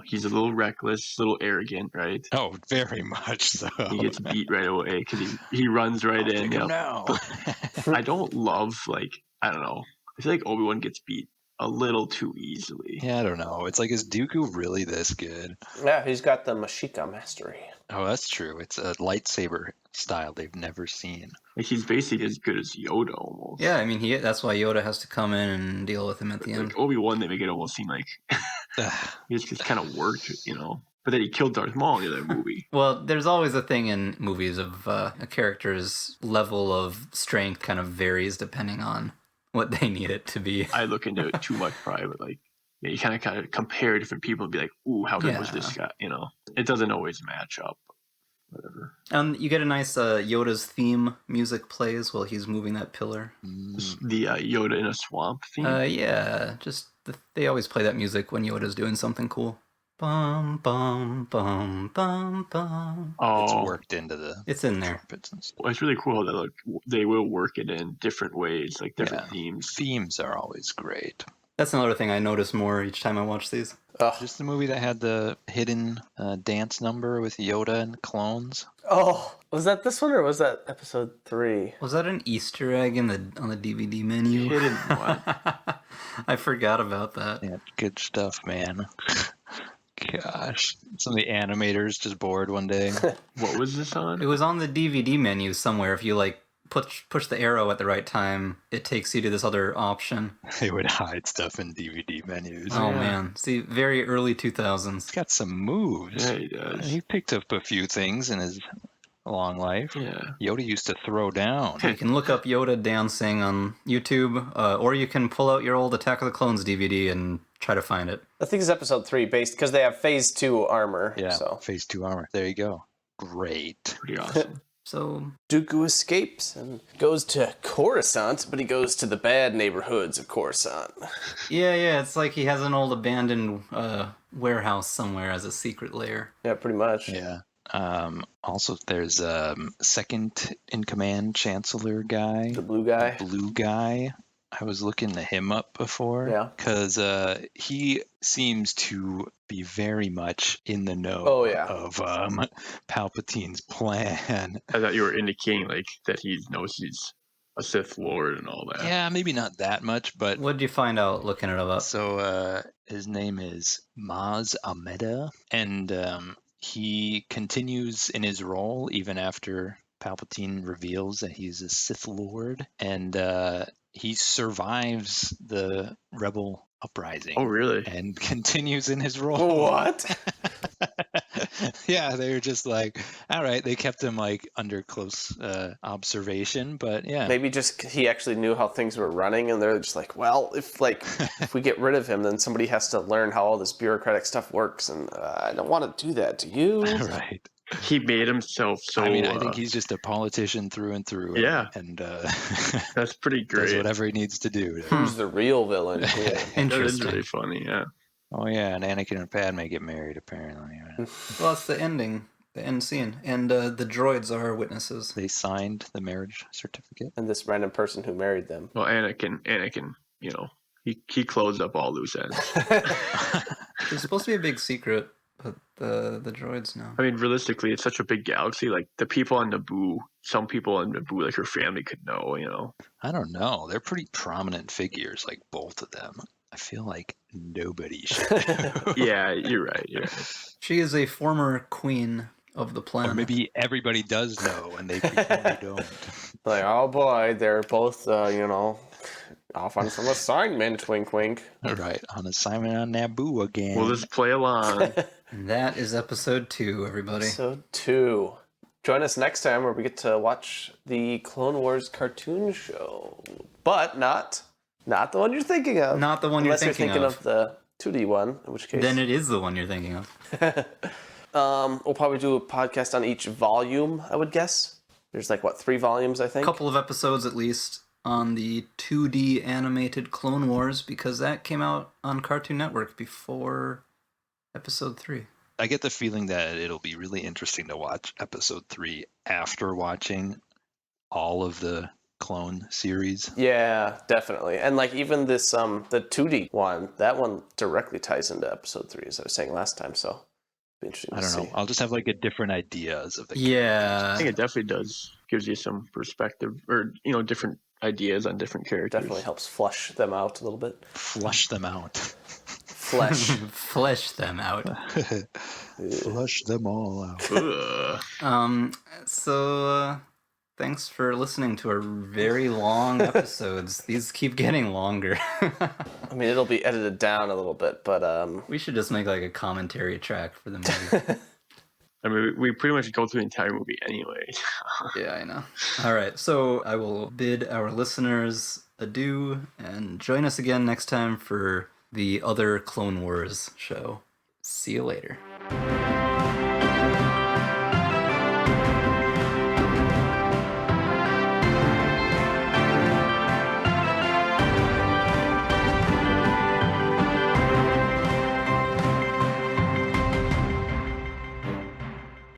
he's a little reckless, a little arrogant, right? Oh, very much so. He gets beat right away because he runs right in. No. I don't love, I don't know. I feel like Obi-Wan gets beat a little too easily. Yeah, I don't know. It's like, is Dooku really this good? Yeah, he's got the Mashika mastery. Oh, that's true. It's a lightsaber style they've never seen. Like he's basically as good as Yoda almost. Yeah, I mean, that's why Yoda has to come in and deal with him at the end. Like Obi-Wan, they make it almost seem like he just kind of worked, But then he killed Darth Maul in the other movie. Well, there's always a thing in movies of a character's level of strength kind of varies depending on what they need it to be. I look into it too much probably, but you kind of compare different people and be like, ooh, how good was this guy? It doesn't always match up. Whatever. You get a nice Yoda's theme music plays while he's moving that pillar. The Yoda in a swamp theme? Yeah, they always play that music when Yoda's doing something cool. Bum, bum, bum, bum, bum. Oh, it's worked into the It's in there. trumpets and stuff. Well, it's really cool that they will work it in different ways, like different themes. Themes are always great. That's another thing I notice more each time I watch these. Just the movie that had the hidden dance number with Yoda and the clones. Oh, was that this one or was that episode 3? Was that an Easter egg on the DVD menu? Hidden what? I forgot about that. Yeah, good stuff, man. Gosh, some of the animators just bored one day. What was this on? It was on the DVD menu somewhere. If you like push the arrow at the right time, it takes you to this other option. They would hide stuff in DVD menus. Oh man, see, very early 2000s. He's got some moves. Yeah, he does. He picked up a few things in his long life. Yeah. Yoda used to throw down. You can look up Yoda dancing on YouTube, or you can pull out your old Attack of the Clones DVD and try to find it. I think it's episode 3 based because they have phase 2 armor. Yeah, So phase 2 armor. There you go. Great. Pretty awesome. So Dooku escapes and goes to Coruscant, but he goes to the bad neighborhoods of Coruscant. yeah, it's like he has an old abandoned warehouse somewhere as a secret lair. Yeah, pretty much. Yeah. Also, there's second in command chancellor guy. The blue guy. Blue guy. I was looking him up before. Yeah. Because he seems to be very much in the know of Palpatine's plan. I thought you were indicating like that he knows he's a Sith Lord and all that. Yeah, maybe not that much, but... What did you find out looking it up? So his name is Maz Ameda, and he continues in his role even after Palpatine reveals that he's a Sith Lord, and he survives the rebel uprising. Oh, really? And continues in his role. What? Yeah, they were just like, all right, they kept him like under close observation, but yeah. Maybe just he actually knew how things were running, and they're just like, well, if we get rid of him, then somebody has to learn how all this bureaucratic stuff works, and I don't want to do that to you. Right. He made himself so... I think he's just a politician through and through. Yeah. And that's pretty great. does whatever he needs to do. Who's the real villain? Yeah. That is Interesting. really funny, yeah. Oh, yeah, and Anakin and Padme get married, apparently. Well, that's the ending, the end scene. And the droids are witnesses. They signed the marriage certificate. And this random person who married them. Well, Anakin, you know, he closed up all loose ends. It's supposed to be a big secret, but the droids know. I mean, realistically, it's such a big galaxy. Like, the people on Naboo, some people on Naboo, like her family could know, you know. I don't know. They're pretty prominent figures, like both of them. I feel like nobody should know. Yeah, you're right. She is a former queen of the planet. Or maybe everybody does know and they pretend they don't. Like, oh boy, they're both, off on some assignment, wink, wink. All right, on assignment on Naboo again. We'll just play along. And that is episode 2, everybody. Episode 2. Join us next time where we get to watch the Clone Wars cartoon show. But not the one you're thinking of. Not the one Unless you're thinking of the 2D one, in which case... Then it is the one you're thinking of. We'll probably do a podcast on each volume, I would guess. There's 3 volumes, I think? A couple of episodes at least on the 2D animated Clone Wars, because that came out on Cartoon Network before episode 3. I get the feeling that it'll be really interesting to watch episode 3 after watching all of the clone series. Yeah, definitely. And even this, the 2D one, that one directly ties into episode 3, as I was saying last time, so it'll be interesting I don't know. I'll just have a different ideas of the Yeah. I think it definitely does. Gives you some perspective or, different ideas on different characters. Definitely helps flush them out a little bit. Flush them out. Flesh. Flesh them out. Flush them all out. So thanks for listening to our very long episodes. These keep getting longer. I mean, it'll be edited down a little bit, but We should just make a commentary track for the movie. I mean, we pretty much go through the entire movie anyway. Yeah, I know. All right, so I will bid our listeners adieu and join us again next time for the other Clone Wars show. See you later.